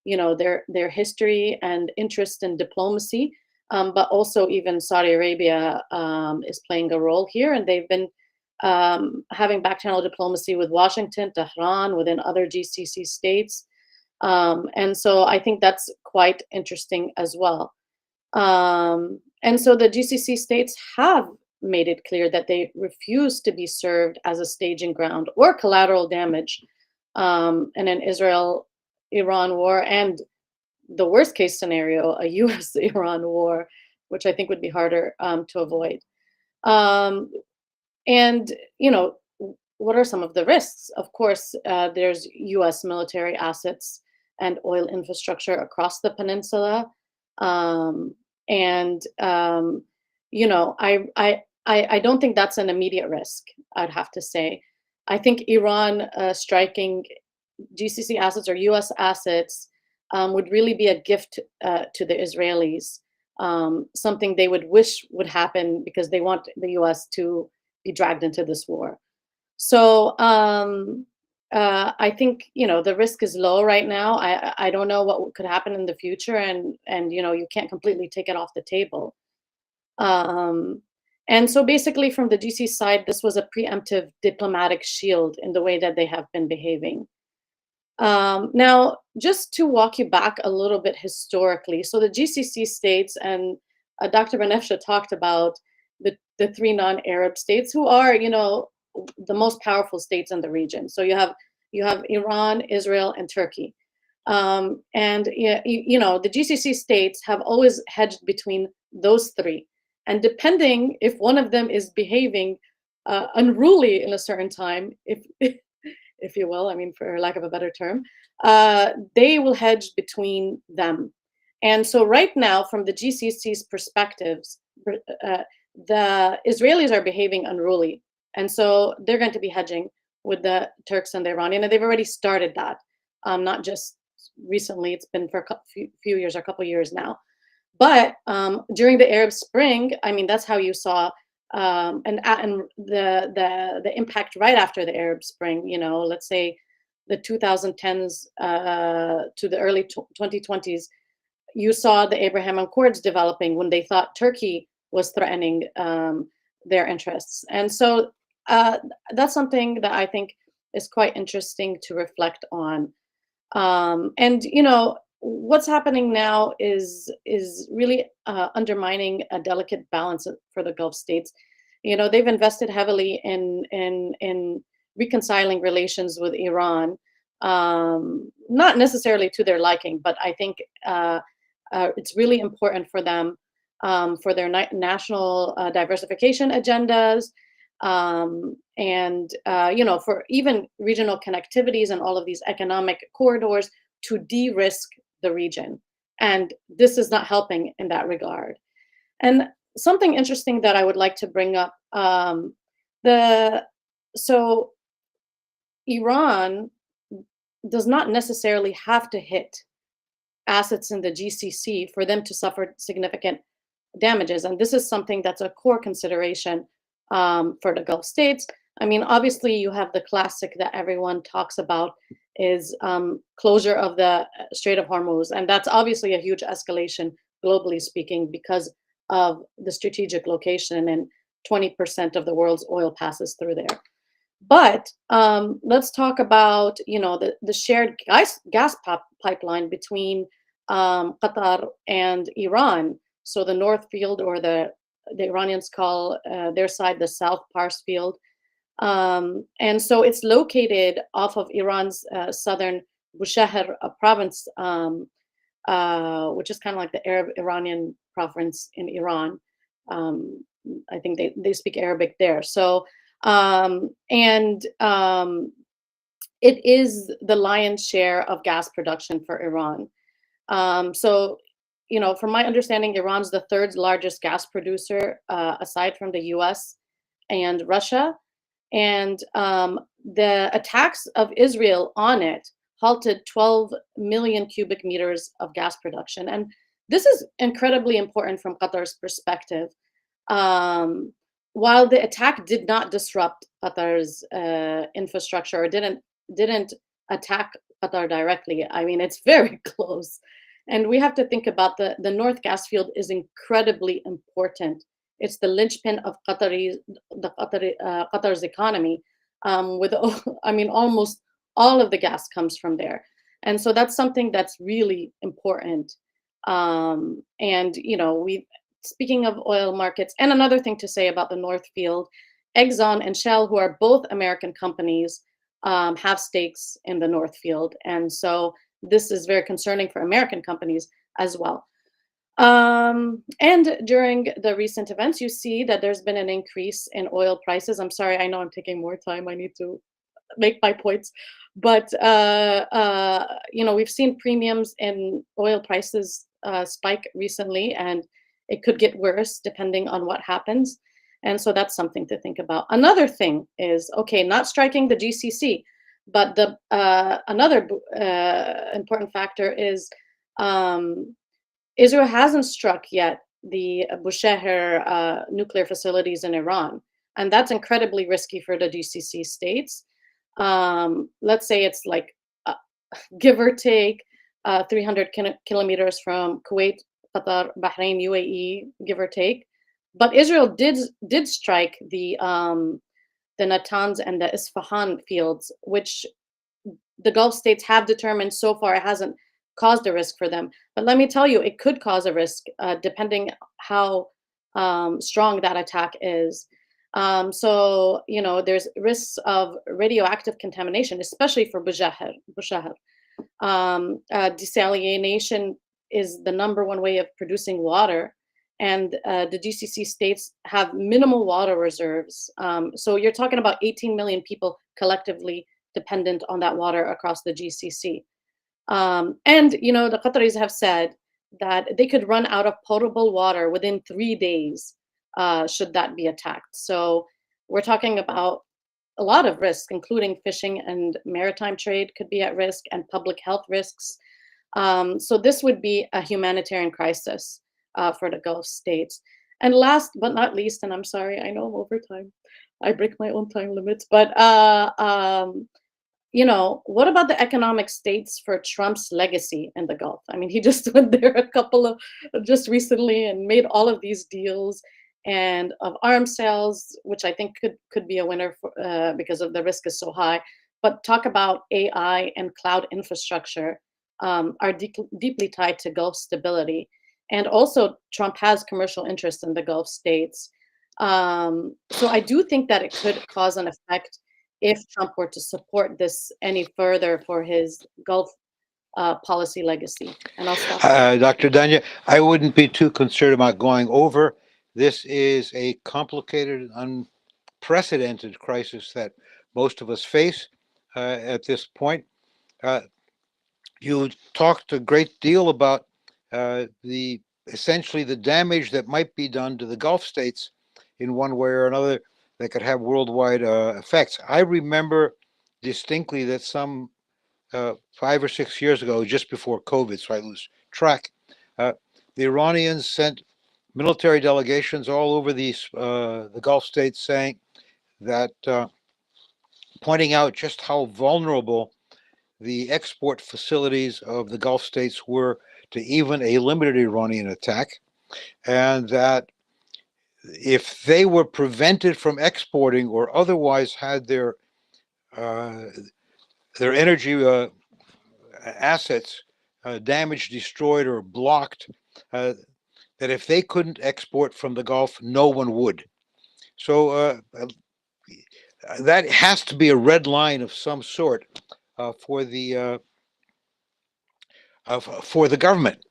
their history and interest in diplomacy. But also even Saudi Arabia is playing a role here, and they've been having back-channel diplomacy with Washington, Tehran, within other GCC states. And so I think that's quite interesting as well. And so the GCC states have made it clear that they refuse to be served as a staging ground or collateral damage in an Israel-Iran war, and the worst case scenario, a US-Iran war, which I think would be harder to avoid. And, what are some of the risks? Of course, there's US military assets and oil infrastructure across the peninsula. I don't think that's an immediate risk, I'd have to say. I think Iran striking GCC assets or US assets would really be a gift to the Israelis, something they would wish would happen because they want the US to be dragged into this war. So I think, the risk is low right now. I don't know what could happen in the future, and you can't completely take it off the table. And so basically from the GC side, this was a preemptive diplomatic shield in the way that they have been behaving. Now, just to walk you back a little bit historically, so the GCC states, and Dr. Banafsheh talked about the three non-Arab states who are, the most powerful states in the region. So you have Iran, Israel, and Turkey. And the GCC states have always hedged between those three. And depending if one of them is behaving unruly in a certain time, if you will, for lack of a better term, they will hedge between them. And so right now, from the GCC's perspectives, the Israelis are behaving unruly. And so they're going to be hedging with the Turks and the Iranian, and they've already started that, not just recently. It's been for a few years, or a couple years now. But during the Arab Spring, that's how you saw and the impact right after the Arab Spring. Let's say the 2010s to the early 2020s, you saw the Abraham Accords developing when they thought Turkey was threatening their interests. And so that's something that I think is quite interesting to reflect on. And what's happening now is really undermining a delicate balance for the Gulf states. They've invested heavily in reconciling relations with Iran, not necessarily to their liking, but I think it's really important for them, for their national diversification agendas, and for even regional connectivities and all of these economic corridors to de-risk the region. And this is not helping in that regard. And something interesting that I would like to bring up, so Iran does not necessarily have to hit assets in the GCC for them to suffer significant damages. And this is something that's a core consideration for the Gulf states. Obviously you have the classic that everyone talks about is closure of the Strait of Hormuz. And that's obviously a huge escalation, globally speaking, because of the strategic location, and 20% of the world's oil passes through there. But let's talk about, the shared gas pipeline between Qatar and Iran. So the North Field, or the Iranians call their side the South Pars Field. And so it's located off of Iran's southern Bushehr province, which is kind of like the Arab Iranian province in Iran. I think they speak Arabic there. So, it is the lion's share of gas production for Iran. So, from my understanding, Iran's the third largest gas producer, aside from the US. and Russia. And the attacks of Israel on it halted 12 million cubic meters of gas production. And this is incredibly important from Qatar's perspective. While the attack did not disrupt Qatar's infrastructure or didn't attack Qatar directly, I mean, it's very close. And we have to think about the North gas field is incredibly important. It's the linchpin of Qatar's economy. With I mean, almost all of the gas comes from there, and so that's something that's really important. And you know, speaking of oil markets, and another thing to say about the North Field, Exxon and Shell, who are both American companies, have stakes in the North Field, and so this is very concerning for American companies as well. And during the recent events, you see that there's been an increase in oil prices. I'm sorry, I know I'm taking more time. I need to make my points. But, you know, we've seen premiums in oil prices spike recently, and it could get worse depending on what happens. And so that's something to think about. Another thing is, okay, not striking the GCC, but the another important factor is Israel hasn't struck yet the Bushehr nuclear facilities in Iran, and that's incredibly risky for the GCC states. Let's say it's like, give or take, 300 kilometers from Kuwait, Qatar, Bahrain, UAE, give or take. But Israel did strike the Natanz and the Isfahan fields, which the Gulf states have determined so far it hasn't caused a risk for them. But let me tell you, it could cause a risk depending how strong that attack is. So, you know, there's risks of radioactive contamination, especially for Bushehr. Desalination is the #1 way of producing water. And the GCC states have minimal water reserves. So you're talking about 18 million people collectively dependent on that water across the GCC. And, you know, the Qataris have said that they could run out of potable water within 3 days should that be attacked. So we're talking about a lot of risks, including fishing and maritime trade could be at risk, and public health risks. So this would be a humanitarian crisis for the Gulf states. And last but not least, and I'm sorry, I know I'm over time. I break my own time limits, but you know, what about the economic states for Trump's legacy in the Gulf? I mean, he just went there just recently and made all of these deals and of arms sales, which I think could be a winner for, because of the risk is so high. But talk about AI and cloud infrastructure are deeply tied to Gulf stability. And also Trump has commercial interests in the Gulf states. So I do think that it could cause an effect if Trump were to support this any further for his Gulf policy legacy. And I'll stop. Dr. Dania, I wouldn't be too concerned about going over. This is a complicated, unprecedented crisis that most of us face at this point. You talked a great deal about essentially the damage that might be done to the Gulf states in one way or another that could have worldwide effects. I remember distinctly that some 5 or 6 years ago, just before COVID, so I lose track, the Iranians sent military delegations all over the Gulf states saying that, pointing out just how vulnerable the export facilities of the Gulf states were to even a limited Iranian attack, and that if they were prevented from exporting or otherwise had their energy assets damaged, destroyed, or blocked, that if they couldn't export from the Gulf, no one would. So that has to be a red line of some sort for the government,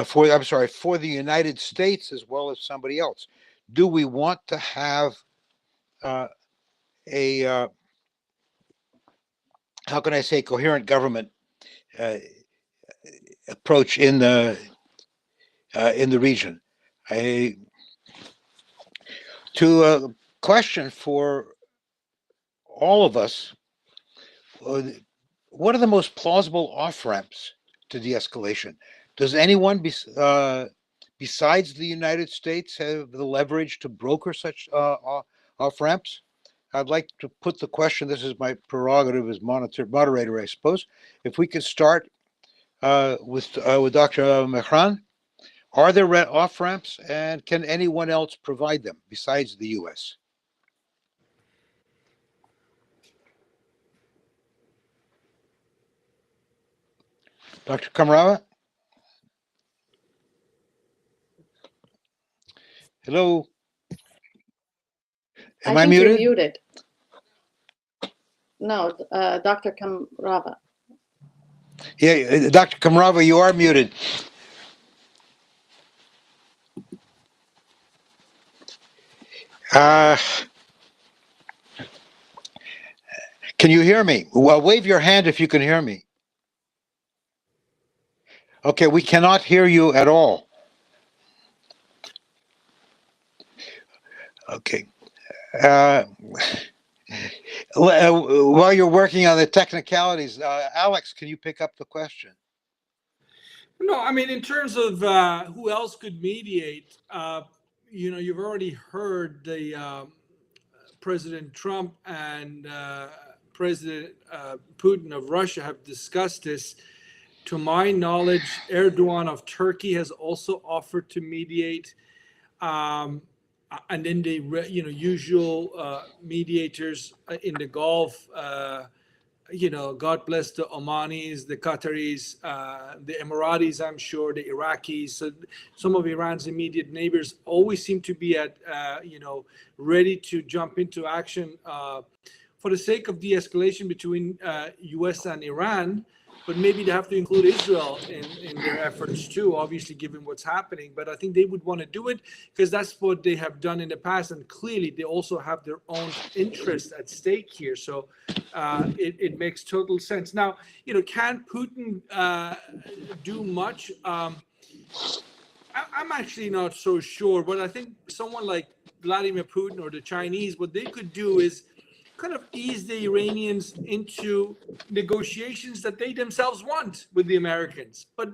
for the United States as well as somebody else. Do we want to have a how can I say coherent government approach in the region? To question for all of us. What are the most plausible off-ramps to de-escalation? Does anyone besides the United States have the leverage to broker such off-ramps? I'd like to put the question, this is my prerogative as moderator, I suppose. If we could start with Dr. Mehran, are there off-ramps, and can anyone else provide them besides the U.S.? Dr. Kamrava? Hello? Am I think muted? you're muted. No, Dr. Kamrava. Yeah, Dr. Kamrava, you are muted. Can you hear me? Well, wave your hand if you can hear me. Okay, we cannot hear you at all. Okay. While you're working on the technicalities, Alex, can you pick up the question? No, I mean, in terms of who else could mediate, you've already heard the President Trump and President Putin of Russia have discussed this. To my knowledge, Erdogan of Turkey has also offered to mediate. And then the usual mediators in the Gulf, God bless the Omanis, the Qataris, the Emiratis, I'm sure, the Iraqis. So some of Iran's immediate neighbors always seem to be ready to jump into action for the sake of de-escalation between U.S. and Iran. But maybe they have to include Israel in their efforts too, obviously, given what's happening. But I think they would want to do it because that's what they have done in the past. And clearly, they also have their own interest at stake here. So it makes total sense. Now, can Putin do much? I'm actually not so sure. But I think someone like Vladimir Putin or the Chinese, what they could do is kind of ease the Iranians into negotiations that they themselves want with the Americans, but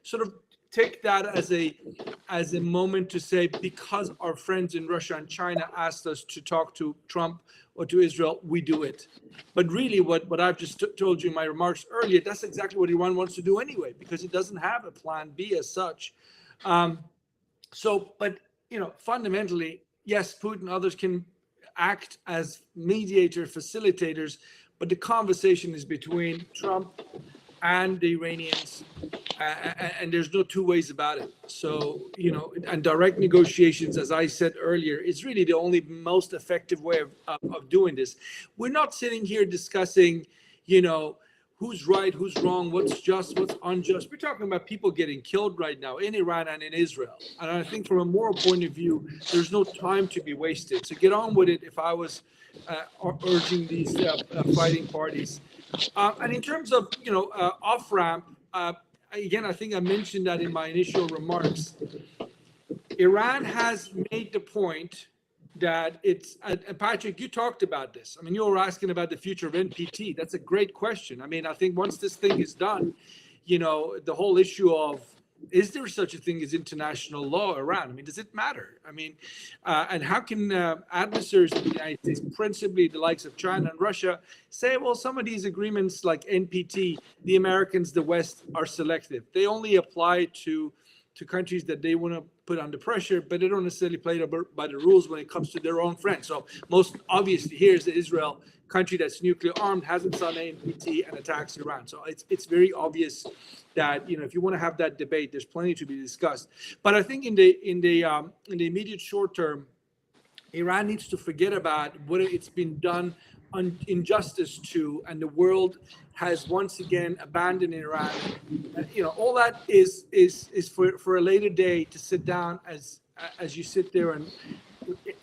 sort of take that as a moment to say, because our friends in Russia and China asked us to talk to Trump or to Israel, we do it. But really, what I've just told you in my remarks earlier, that's exactly what Iran wants to do anyway, because it doesn't have a plan B as such. But fundamentally, yes, Putin, others can act as mediator facilitators, but the conversation is between Trump and the Iranians, and there's no two ways about it. So and direct negotiations, as I said earlier, is really the only most effective way of doing this. We're not sitting here discussing who's right, who's wrong, what's just, what's unjust. We're talking about people getting killed right now in Iran and in Israel. And I think from a moral point of view, there's no time to be wasted. So get on with it if I was urging these fighting parties. And in terms of, off-ramp, again, I think I mentioned that in my initial remarks. Iran has made the point that it's, Patrick, you talked about this. I mean, you were asking about the future of NPT. That's a great question. I mean, I think once this thing is done, the whole issue of, is there such a thing as international law around? I mean, does it matter? I mean, and how can adversaries of the United States, principally the likes of China and Russia, say, well, some of these agreements like NPT, the Americans, the West, are selective. They only apply to countries that they want to put under pressure, but they don't necessarily play by the rules when it comes to their own friends. So most obviously here is Israel, country that's nuclear armed, hasn't signed NPT and attacks Iran. So it's very obvious that if you want to have that debate, there's plenty to be discussed. But I think in the immediate short term, Iran needs to forget about what it's been done injustice to, and the world has once again abandoned Iran. All that is for a later day to sit down as you sit there and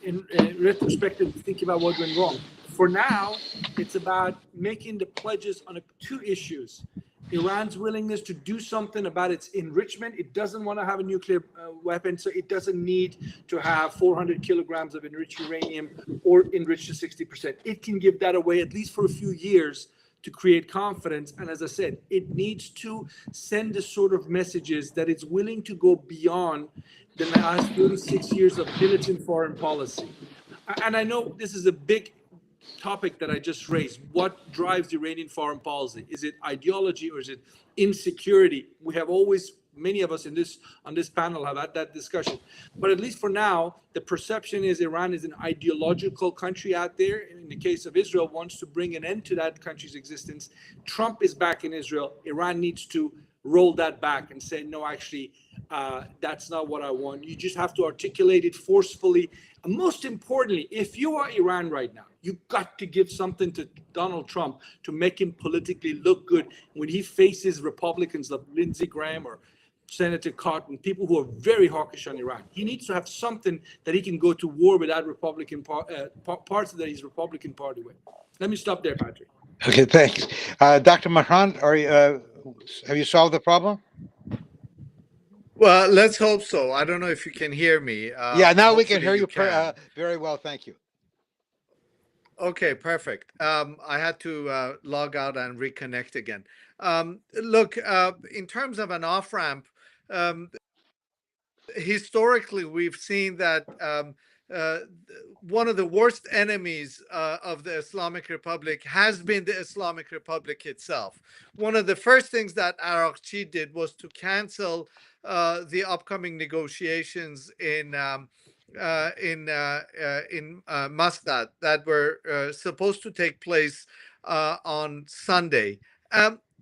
in retrospective think about what went wrong. For now, it's about making the pledges on two issues. Iran's willingness to do something about its enrichment. It doesn't want to have a nuclear weapon, so it doesn't need to have 400 kilograms of enriched uranium or enriched to 60%. It can give that away at least for a few years to create confidence. And as I said, it needs to send the sort of messages that it's willing to go beyond the last 36 years of militant foreign policy. And I know this is a big topic that I just raised. What drives Iranian foreign policy? Is it ideology or is it insecurity? We have always, many of us on this panel have had that discussion. But at least for now, the perception is Iran is an ideological country out there. In the case of Israel, wants to bring an end to that country's existence. Trump is back in Israel. Iran needs to roll that back and say, no, actually, that's not what I want. You just have to articulate it forcefully. And most importantly, if you are Iran right now, you've got to give something to Donald Trump to make him politically look good when he faces Republicans like Lindsey Graham or Senator Cotton, people who are very hawkish on Iran. He needs to have something that he can go to war with that Republican parts that he's Republican Party with. Let me stop there, Patrick. Okay, thanks. Dr. Mehran, have you solved the problem? Well, let's hope so. I don't know if you can hear me. Yeah, now we can hopefully hear you can. very well. Thank you. Okay, perfect. I had to log out and reconnect again. Look, in terms of an off-ramp, historically, we've seen that one of the worst enemies of the Islamic Republic has been the Islamic Republic itself. One of the first things that IRGC did was to cancel the upcoming negotiations in Muscat that were supposed to take place on Sunday.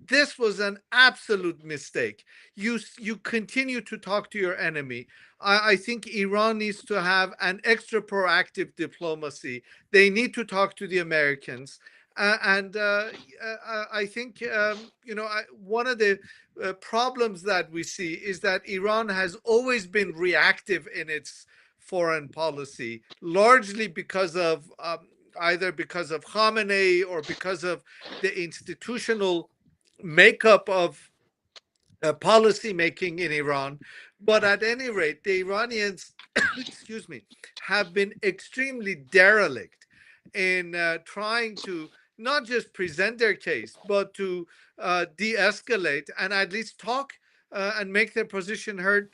This was an absolute mistake. You continue to talk to your enemy. I think Iran needs to have an extra proactive diplomacy. They need to talk to the Americans. I think, one of the problems that we see is that Iran has always been reactive in its foreign policy, largely because of either because of Khamenei or because of the institutional makeup of policy making in Iran. But at any rate, the Iranians, excuse me, have been extremely derelict in trying to not just present their case, but to de-escalate and at least talk and make their position heard,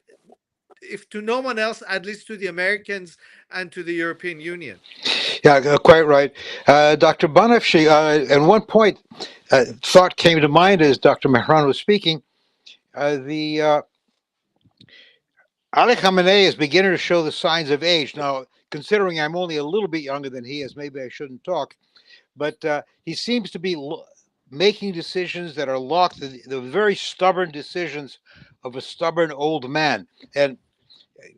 if to no one else, at least to the Americans and to the European Union. Yeah, quite right. Dr. Banafsheh, at one point, thought came to mind as Dr. Mehran was speaking. Ali Khamenei is beginning to show the signs of age. Now, considering I'm only a little bit younger than he is, maybe I shouldn't talk, but he seems to be making decisions that are locked, the very stubborn decisions of a stubborn old man. And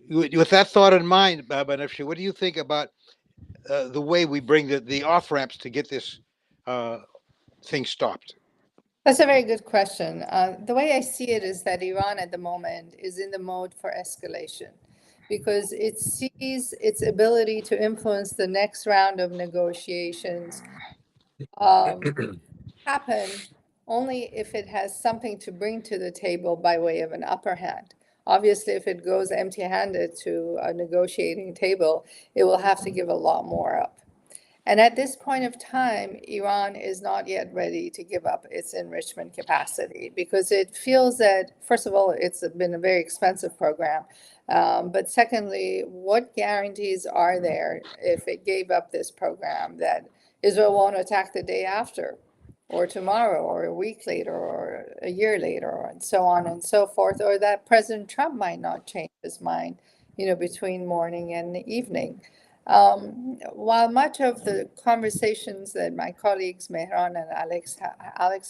with that thought in mind, Banafsheh, what do you think about the way we bring the off ramps to get this thing stopped? That's a very good question. The way I see it is that Iran at the moment is in the mode for escalation because it sees its ability to influence the next round of negotiations happen only if it has something to bring to the table by way of an upper hand. Obviously, if it goes empty-handed to a negotiating table, it will have to give a lot more up. And at this point of time, Iran is not yet ready to give up its enrichment capacity because it feels that, first of all, it's been a very expensive program. But secondly, what guarantees are there if it gave up this program that Israel won't attack the day after, or tomorrow, or a week later, or a year later, and so on and so forth, or that President Trump might not change his mind, between morning and evening. While much of the conversations that my colleagues Mehran and Alex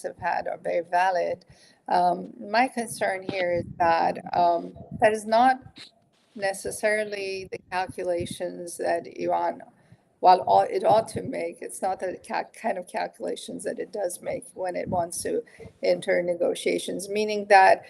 have had are very valid, my concern here is that that is not necessarily the calculations that Iran, while it ought to make, it's not the kind of calculations that it does make when it wants to enter negotiations, meaning that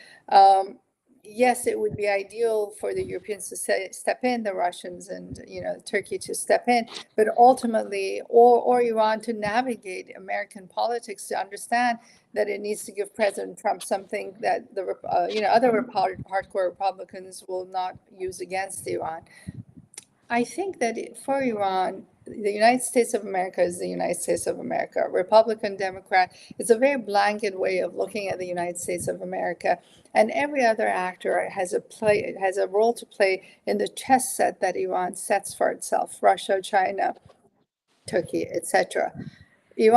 yes, it would be ideal for the Europeans to step in, the Russians and Turkey to step in, but ultimately, or Iran to navigate American politics to understand that it needs to give President Trump something that the other hardcore Republicans will not use against Iran. I think that for Iran, the United States of America is the United States of America. Republican, Democrat, it's a very blanket way of looking at the United States of America. And every other actor has a role to play in the chess set that Iran sets for itself, Russia, China, Turkey, etc. The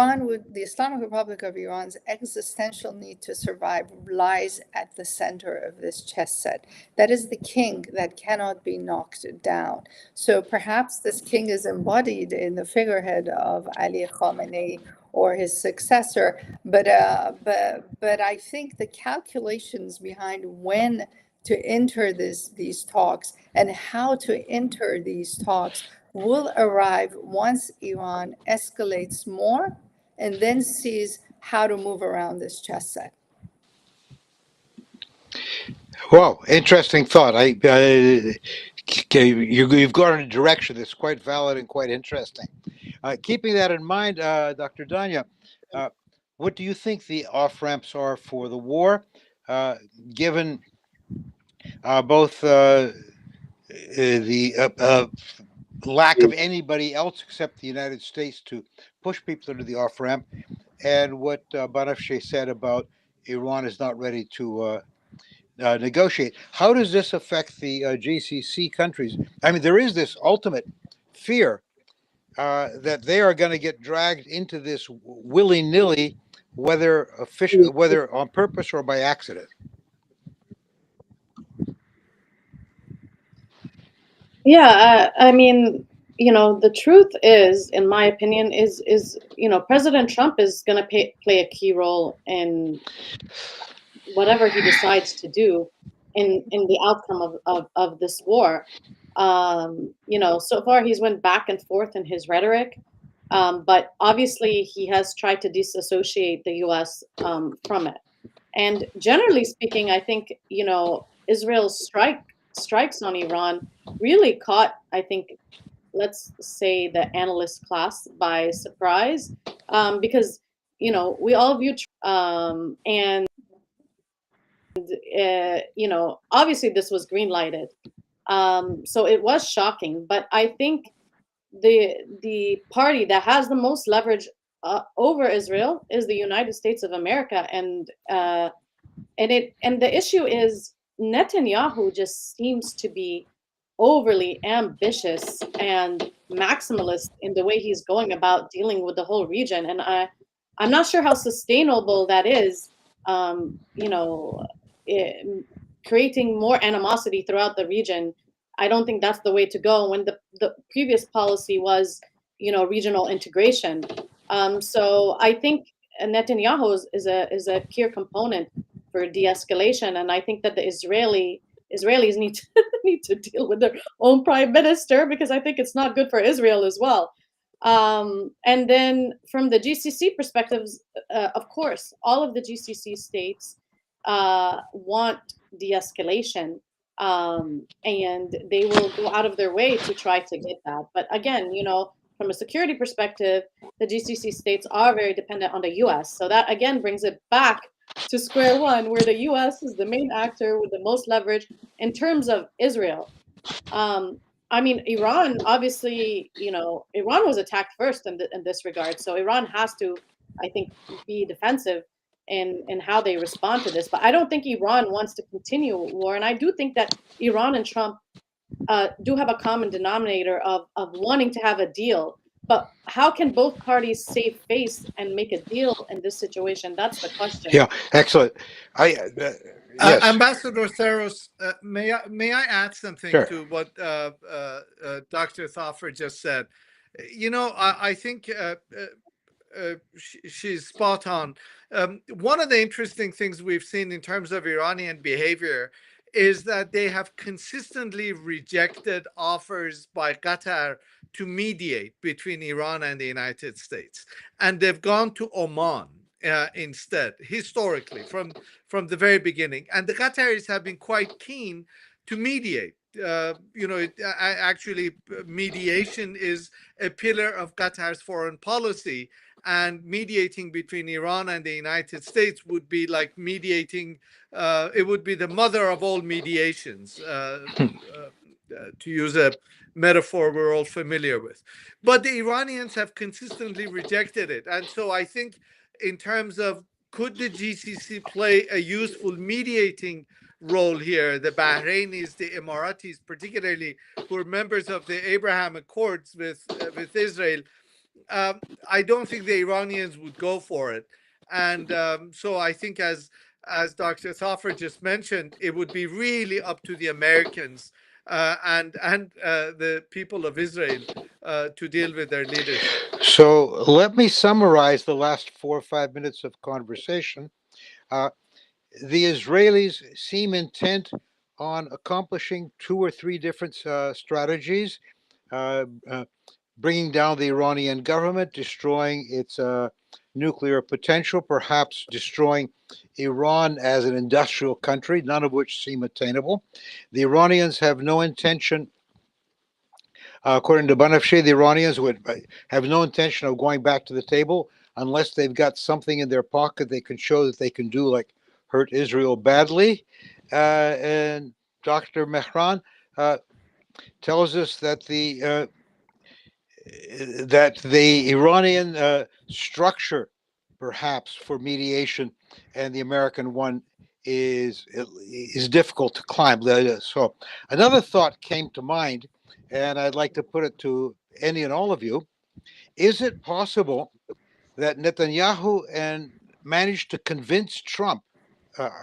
Islamic Republic of Iran's existential need to survive lies at the center of this chess set. That is the king that cannot be knocked down. So perhaps this king is embodied in the figurehead of Ali Khamenei or his successor, but I think the calculations behind when to enter these talks and how to enter these talks will arrive once Iran escalates more and then sees how to move around this chess set. Well, interesting thought. You've gone in a direction that's quite valid and quite interesting. Keeping that in mind, Dr. Dania, what do you think the off ramps are for the war, given both the lack of anybody else except the United States to push people into the off ramp, and what Banafsheh said about Iran is not ready to negotiate? How does this affect the GCC countries? I mean, there is this ultimate fear that they are going to get dragged into this willy-nilly, whether on purpose or by accident. Yeah, I mean, the truth is, in my opinion, is President Trump is going to play a key role in whatever he decides to do in the outcome of this war. So far he's went back and forth in his rhetoric, but obviously he has tried to disassociate the U.S. From it. And generally speaking, I think Israel's strikes on Iran really caught, I think, let's say, the analyst class by surprise, because we all view and obviously this was green lighted, so it was shocking. But I think the party that has the most leverage over Israel is the United States of America, and the issue is Netanyahu just seems to be overly ambitious and maximalist in the way he's going about dealing with the whole region, and I'm not sure how sustainable that is. Creating more animosity throughout the region, I don't think that's the way to go when the previous policy was, regional integration. So I think Netanyahu is a key component for de-escalation, and I think that the Israelis need to deal with their own prime minister, because I think it's not good for Israel as well. And then from the GCC perspectives, of course, all of the GCC states want de-escalation, and they will go out of their way to try to get that. But again, from a security perspective, the GCC states are very dependent on the US. So that again brings it back to square one, where the US is the main actor with the most leverage in terms of Israel. I mean, Iran, obviously, Iran was attacked first in this regard. So Iran has to, I think, be defensive in how they respond to this. But I don't think Iran wants to continue war. And I do think that Iran and Trump do have a common denominator of wanting to have a deal. But how can both parties save face and make a deal in this situation? That's the question. Yeah, excellent. Yes. Ambassador Theros, may I add something Sure. to what Dr. Thafer just said? I think she's spot on. One of the interesting things we've seen in terms of Iranian behavior is that they have consistently rejected offers by Qatar to mediate between Iran and the United States. And they've gone to Oman instead, historically, from the very beginning. And the Qataris have been quite keen to mediate. Actually, mediation is a pillar of Qatar's foreign policy, and mediating between Iran and the United States would be like mediating. It would be the mother of all mediations, to use a metaphor we're all familiar with. But the Iranians have consistently rejected it. And so I think in terms of could the GCC play a useful mediating role here, the Bahrainis, the Emiratis, particularly, who are members of the Abraham Accords with Israel, I don't think the Iranians would go for it. And so I think, as Dr. Thafer just mentioned, it would be really up to the Americans and the people of Israel to deal with their leadership. So let me summarize the last 4 or 5 minutes of conversation. The Israelis seem intent on accomplishing 2 or 3 different strategies, bringing down the Iranian government, destroying its nuclear potential, perhaps destroying Iran as an industrial country, none of which seem attainable. The Iranians have no intention, according to Banafsheh, the Iranians would have no intention of going back to the table unless they've got something in their pocket they can show that they can do, like hurt Israel badly. And Dr. Mehran tells us that the Iranian structure, perhaps, for mediation and the American one is difficult to climb. So another thought came to mind, and I'd like to put it to any and all of you. Is it possible that Netanyahu managed to convince Trump,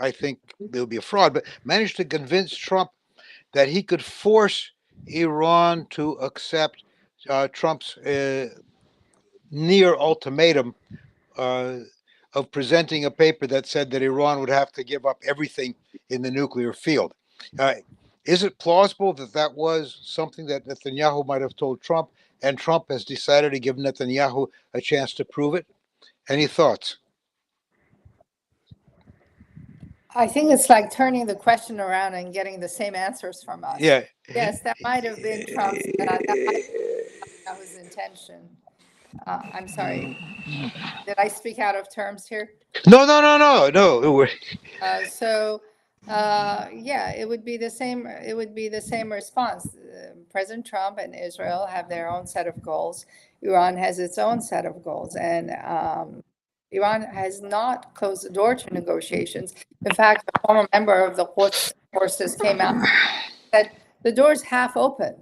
I think there'll be a fraud, but managed to convince Trump that he could force Iran to accept Trump's near ultimatum of presenting a paper that said that Iran would have to give up everything in the nuclear field? Is it plausible that that was something that Netanyahu might have told Trump, and Trump has decided to give Netanyahu a chance to prove it? Any thoughts? I think it's like turning the question around and getting the same answers from us. Yeah. Yes, that might have been Trump's, that was intention. I'm sorry. Did I speak out of terms here? No. Yeah, it would be the same. It would be the same response. President Trump and Israel have their own set of goals. Iran has its own set of goals, and Iran has not closed the door to negotiations. In fact, a former member of the Quds forces came out and said the door's half open.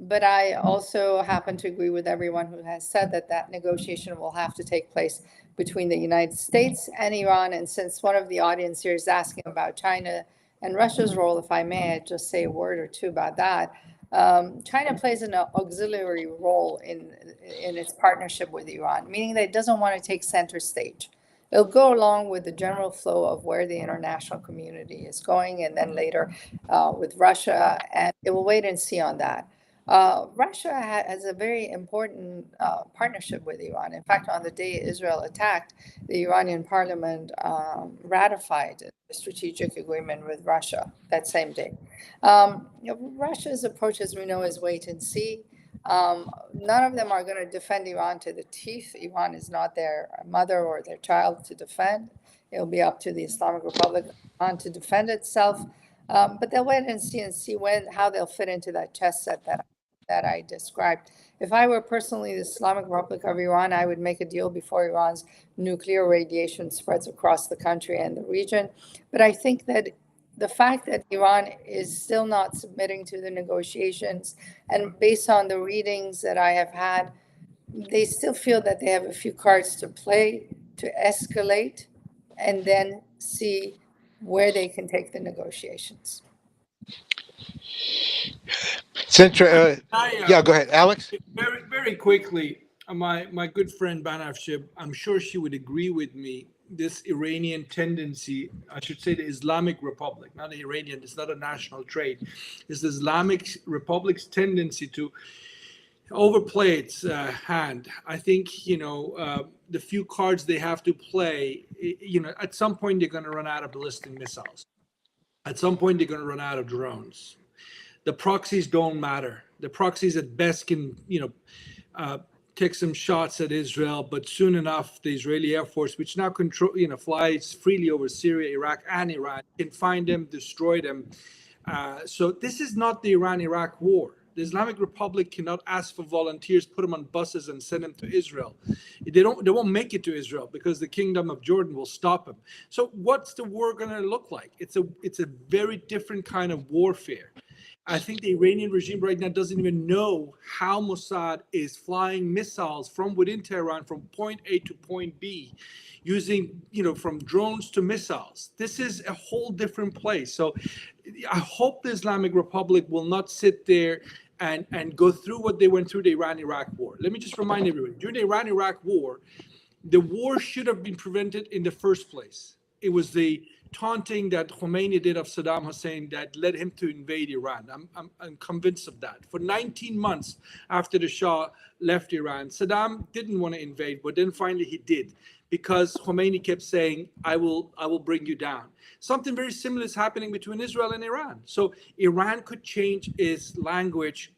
But I also happen to agree with everyone who has said that negotiation will have to take place between the United States and Iran. And since one of the audience here is asking about China and Russia's role, if I may, I'd just say a word or two about that. China plays an auxiliary role in its partnership with Iran, meaning that it doesn't want to take center stage. It'll go along with the general flow of where the international community is going, and then later with Russia, and it will wait and see on that. Russia has a very important partnership with Iran. In fact, on the day Israel attacked, the Iranian parliament ratified a strategic agreement with Russia that same day. Russia's approach, as we know, is wait and see. None of them are going to defend Iran to the teeth. Iran is not their mother or their child to defend. It'll be up to the Islamic Republic of Iran to defend itself. But they'll wait and see how they'll fit into that chess set that I described. If I were personally the Islamic Republic of Iran, I would make a deal before Iran's nuclear radiation spreads across the country and the region. But I think that the fact that Iran is still not submitting to the negotiations, and based on the readings that I have had, they still feel that they have a few cards to play to escalate and then see where they can take the negotiations. Yeah, go ahead, Alex. Very, very quickly, my good friend Banafsheh, I'm sure she would agree with me. This Iranian tendency, I should say the Islamic Republic, not Iranian, it's not a national trait. It's the Islamic Republic's tendency to overplay its hand. I think the few cards they have to play. At some point they're going to run out of ballistic missiles. At some point they're going to run out of drones. The proxies don't matter. The proxies at best can take some shots at Israel, but soon enough the Israeli Air Force, which now flies freely over Syria, Iraq, and Iran, can find them, destroy them. So this is not the Iran-Iraq war. The Islamic Republic cannot ask for volunteers, put them on buses, and send them to Israel. They won't make it to Israel because the Kingdom of Jordan will stop them. So what's the war going to look like? It's a very different kind of warfare. I think the Iranian regime right now doesn't even know how Mossad is flying missiles from within Tehran from point A to point B, using, from drones to missiles. This is a whole different place. So I hope the Islamic Republic will not sit there and go through what they went through the Iran-Iraq war. Let me just remind everyone, during the Iran-Iraq war, the war should have been prevented in the first place. It was the taunting that Khomeini did of Saddam Hussein that led him to invade Iran. I'm convinced of that. For 19 months after the Shah left Iran, Saddam didn't want to invade, but then finally he did, because Khomeini kept saying, I will bring you down. Something very similar is happening between Israel and Iran. So Iran could change its language.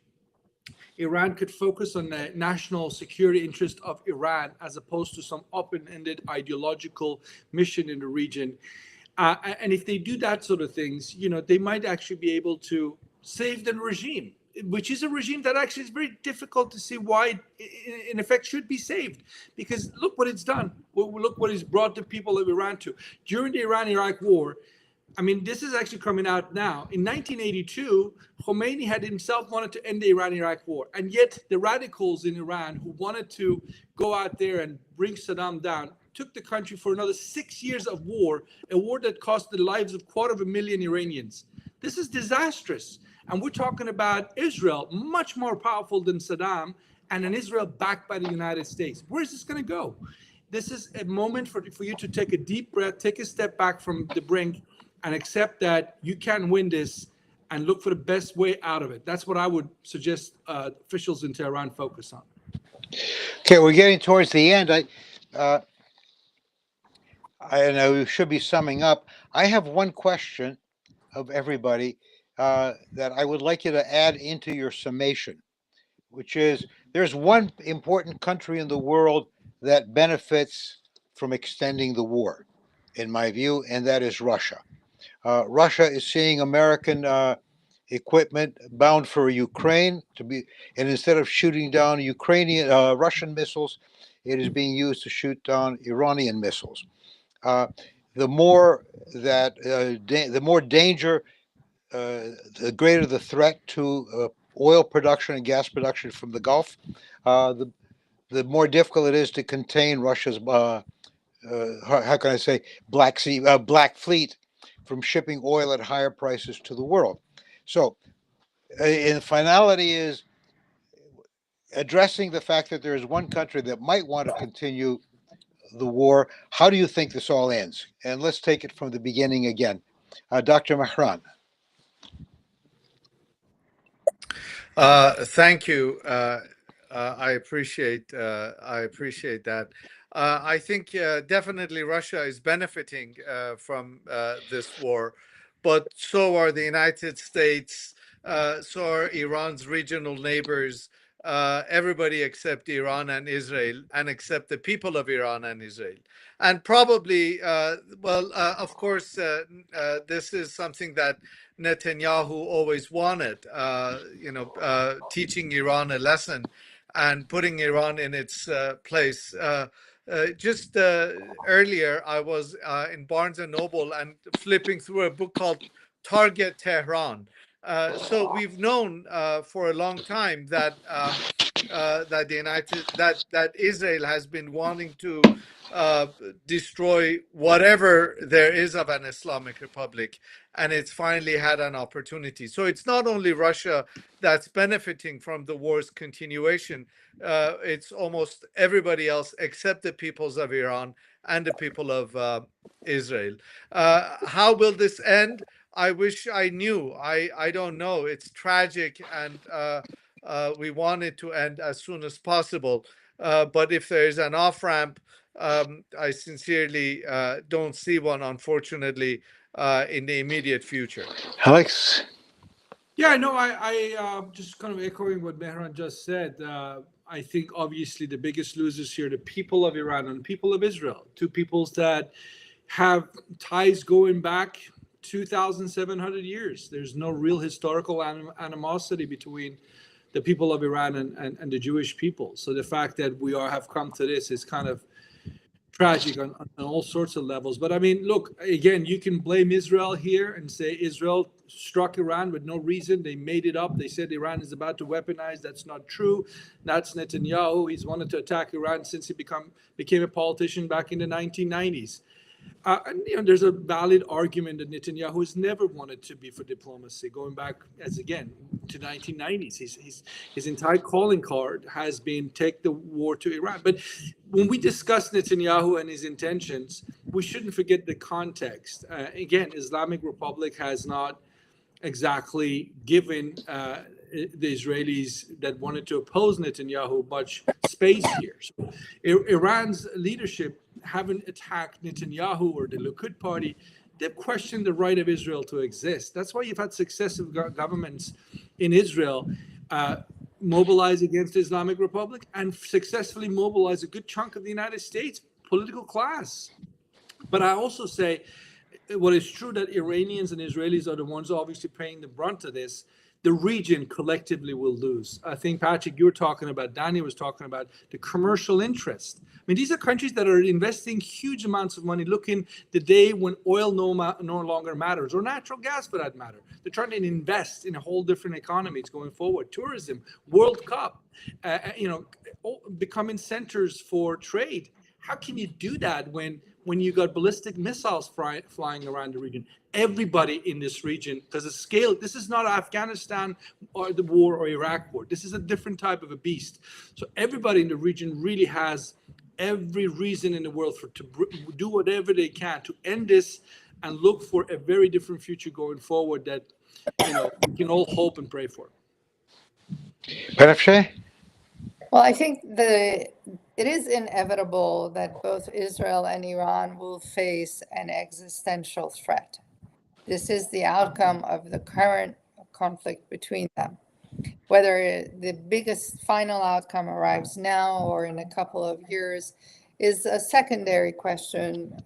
Iran could focus on the national security interest of Iran as opposed to some open-ended ideological mission in the region. And if they do that sort of things, they might actually be able to save the regime, which is a regime that actually is very difficult to see why, in effect, should be saved. Because look what it's done. Look what it's brought the people of Iran to. During the Iran-Iraq war, I mean, this is actually coming out now. In 1982, Khomeini had himself wanted to end the Iran-Iraq war. And yet the radicals in Iran who wanted to go out there and bring Saddam down took the country for another 6 years of war, a war that cost the lives of 250,000 Iranians. This is disastrous. And we're talking about Israel, much more powerful than Saddam, and an Israel backed by the United States. Where is this going to go? This is a moment for you to take a deep breath, take a step back from the brink, and accept that you can win this and look for the best way out of it. That's what I would suggest officials in Tehran focus on. Okay, we're getting towards the end. I know we should be summing up. I have one question of everybody that I would like you to add into your summation, which is there's one important country in the world that benefits from extending the war, in my view, and that is Russia. Russia is seeing American equipment bound for Ukraine and instead of shooting down Russian missiles, it is being used to shoot down Iranian missiles. The more danger, the greater the threat to oil production and gas production from the Gulf, the more difficult it is to contain Russia's how can I say Black Fleet from shipping oil at higher prices to the world. So, in finality, is addressing the fact that there is one country that might want to continue the war. How do you think this all ends? And let's take it from the beginning again. Dr. Mehran. Thank you. I appreciate that. I think definitely Russia is benefiting from this war, but so are the United States, so are Iran's regional neighbors, everybody except Iran and Israel, and except the people of Iran and Israel. And probably, of course, this is something that Netanyahu always wanted, teaching Iran a lesson and putting Iran in its place. Just earlier, I was in Barnes and Noble and flipping through a book called Target Tehran. So we've known for a long time that that Israel has been wanting to destroy whatever there is of an Islamic Republic, and it's finally had an opportunity. So it's not only Russia that's benefiting from the war's continuation, it's almost everybody else except the peoples of Iran and the people of Israel. How will this end? I wish I knew. I don't know. It's tragic, and We want it to end as soon as possible. But if there is an off-ramp, I sincerely don't see one, unfortunately, in the immediate future. Alex? Yeah, no, I just kind of echoing what Mehran just said. I think obviously the biggest losers here, the people of Iran and people of Israel, two peoples that have ties going back 2,700 years. There's no real historical animosity between the people of Iran and the Jewish people. So the fact that we have come to this is kind of tragic on all sorts of levels. But I mean, look, again, you can blame Israel here and say Israel struck Iran with no reason. They made it up. They said Iran is about to weaponize. That's not true. That's Netanyahu. He's wanted to attack Iran since he became a politician back in the 1990s. And, there's a valid argument that Netanyahu has never wanted to be for diplomacy, going back, as again, to 1990s. His entire calling card has been take the war to Iran. But when we discuss Netanyahu and his intentions, we shouldn't forget the context. Again, Islamic Republic has not exactly given the Israelis that wanted to oppose Netanyahu much space here. So Iran's leadership haven't attacked Netanyahu or the Likud party. They've questioned the right of Israel to exist. That's why you've had successive governments in Israel mobilize against the Islamic Republic and successfully mobilize a good chunk of the United States political class. But I also say, what is true that Iranians and Israelis are the ones obviously paying the brunt of this. The region collectively will lose. I think, Patrick, you were talking about, Dania was talking about the commercial interest. I mean, these are countries that are investing huge amounts of money, looking the day when oil no longer matters, or natural gas for that matter. They're trying to invest in a whole different economies going forward. Tourism, World Cup, becoming centers for trade. How can you do that when you got ballistic missiles flying around the region? Everybody in this region, because the scale, this is not Afghanistan or the war or Iraq war. This is a different type of a beast. So everybody in the region really has every reason in the world to do whatever they can to end this and look for a very different future going forward that we can all hope and pray for. Banafsheh? Well, I think it is inevitable that both Israel and Iran will face an existential threat. This is the outcome of the current conflict between them. Whether the biggest final outcome arrives now or in a couple of years is a secondary question,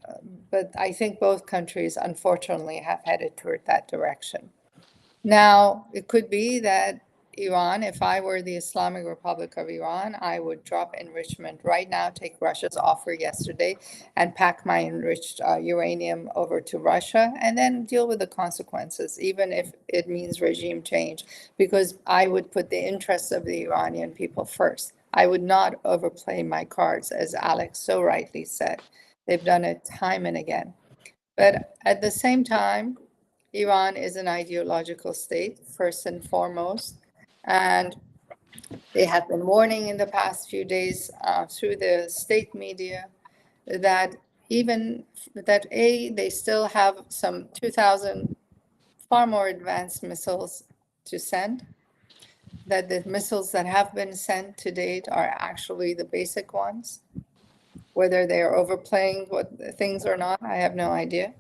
but I think both countries, unfortunately, have headed toward that direction. Now, it could be that Iran, if I were the Islamic Republic of Iran, I would drop enrichment right now, take Russia's offer yesterday, and pack my enriched uranium over to Russia, and then deal with the consequences, even if it means regime change, because I would put the interests of the Iranian people first. I would not overplay my cards, as Alex so rightly said. They've done it time and again. But at the same time, Iran is an ideological state, first and foremost. And they have been warning in the past few days through the state media that they still have some 2,000 far more advanced missiles to send, that the missiles that have been sent to date are actually the basic ones. Whether they are overplaying things or not, I have no idea.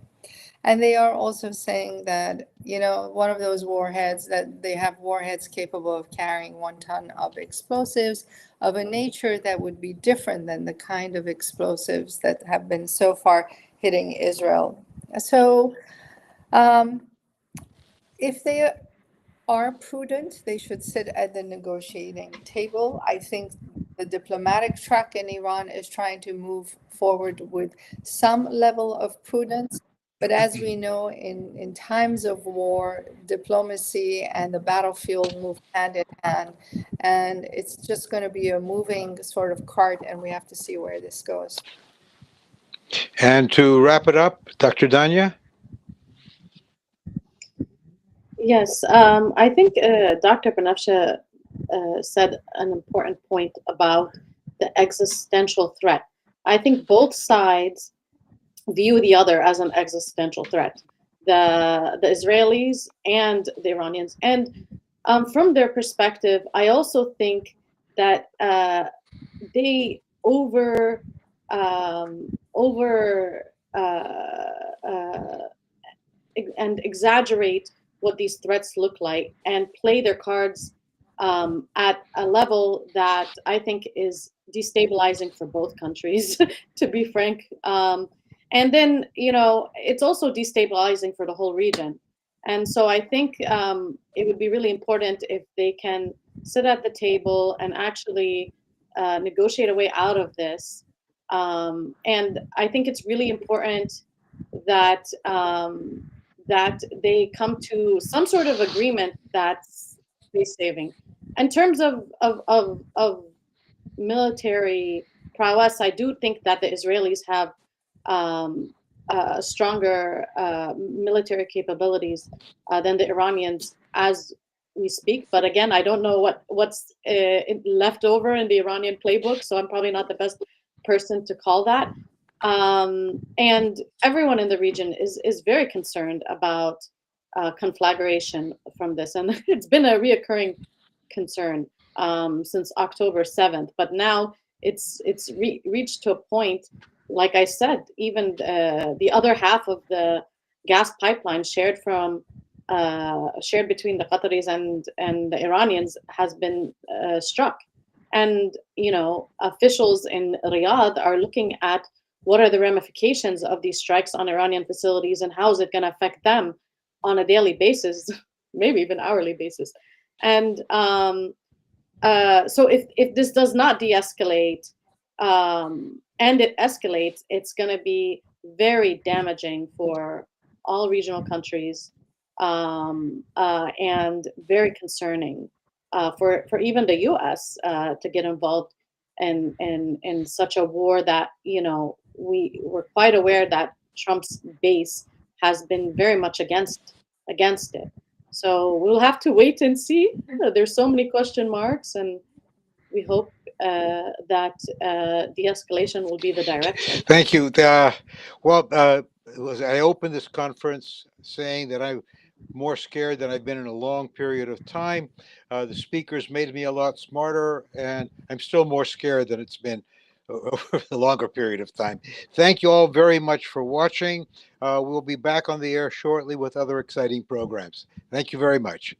And they are also saying that, one of those warheads, that they have warheads capable of carrying 1 ton of explosives of a nature that would be different than the kind of explosives that have been so far hitting Israel. So if they are prudent, they should sit at the negotiating table. I think the diplomatic track in Iran is trying to move forward with some level of prudence. But as we know, in times of war, diplomacy and the battlefield move hand in hand. And it's just going to be a moving sort of cart, and we have to see where this goes. And to wrap it up, Dr. Dania? Yes, I think Dr. Banafsheh said an important point about the existential threat. I think both sides view the other as an existential threat, the Israelis and the Iranians. And From their perspective, I also think that they and exaggerate what these threats look like and play their cards at a level that I think is destabilizing for both countries, to be frank. And then, it's also destabilizing for the whole region. And so I think it would be really important if they can sit at the table and actually negotiate a way out of this. And I think it's really important that that they come to some sort of agreement that's space saving. In terms of military prowess, I do think that the Israelis have stronger military capabilities than the Iranians as we speak. But again, I don't know what's left over in the Iranian playbook, so I'm probably not the best person to call that. And everyone in the region is very concerned about conflagration from this, and it's been a reoccurring concern since October 7th. But now it's reached to a point, like I said, even the other half of the gas pipeline shared between the Qataris and the Iranians has been struck. And officials in Riyadh are looking at what are the ramifications of these strikes on Iranian facilities and how is it going to affect them on a daily basis, maybe even hourly basis. And so if this does not de-escalate and it escalates, it's going to be very damaging for all regional countries and very concerning for even the U.S. To get involved in such a war that we're quite aware that Trump's base has been very much against it. So we'll have to wait and see. There's so many question marks, and we hope that de-escalation will be the direction. Thank you. I opened this conference saying that I'm more scared than I've been in a long period of time. The speakers made me a lot smarter, and I'm still more scared than it's been over a longer period of time. Thank you all very much for watching. We'll be back on the air shortly with other exciting programs. Thank you very much.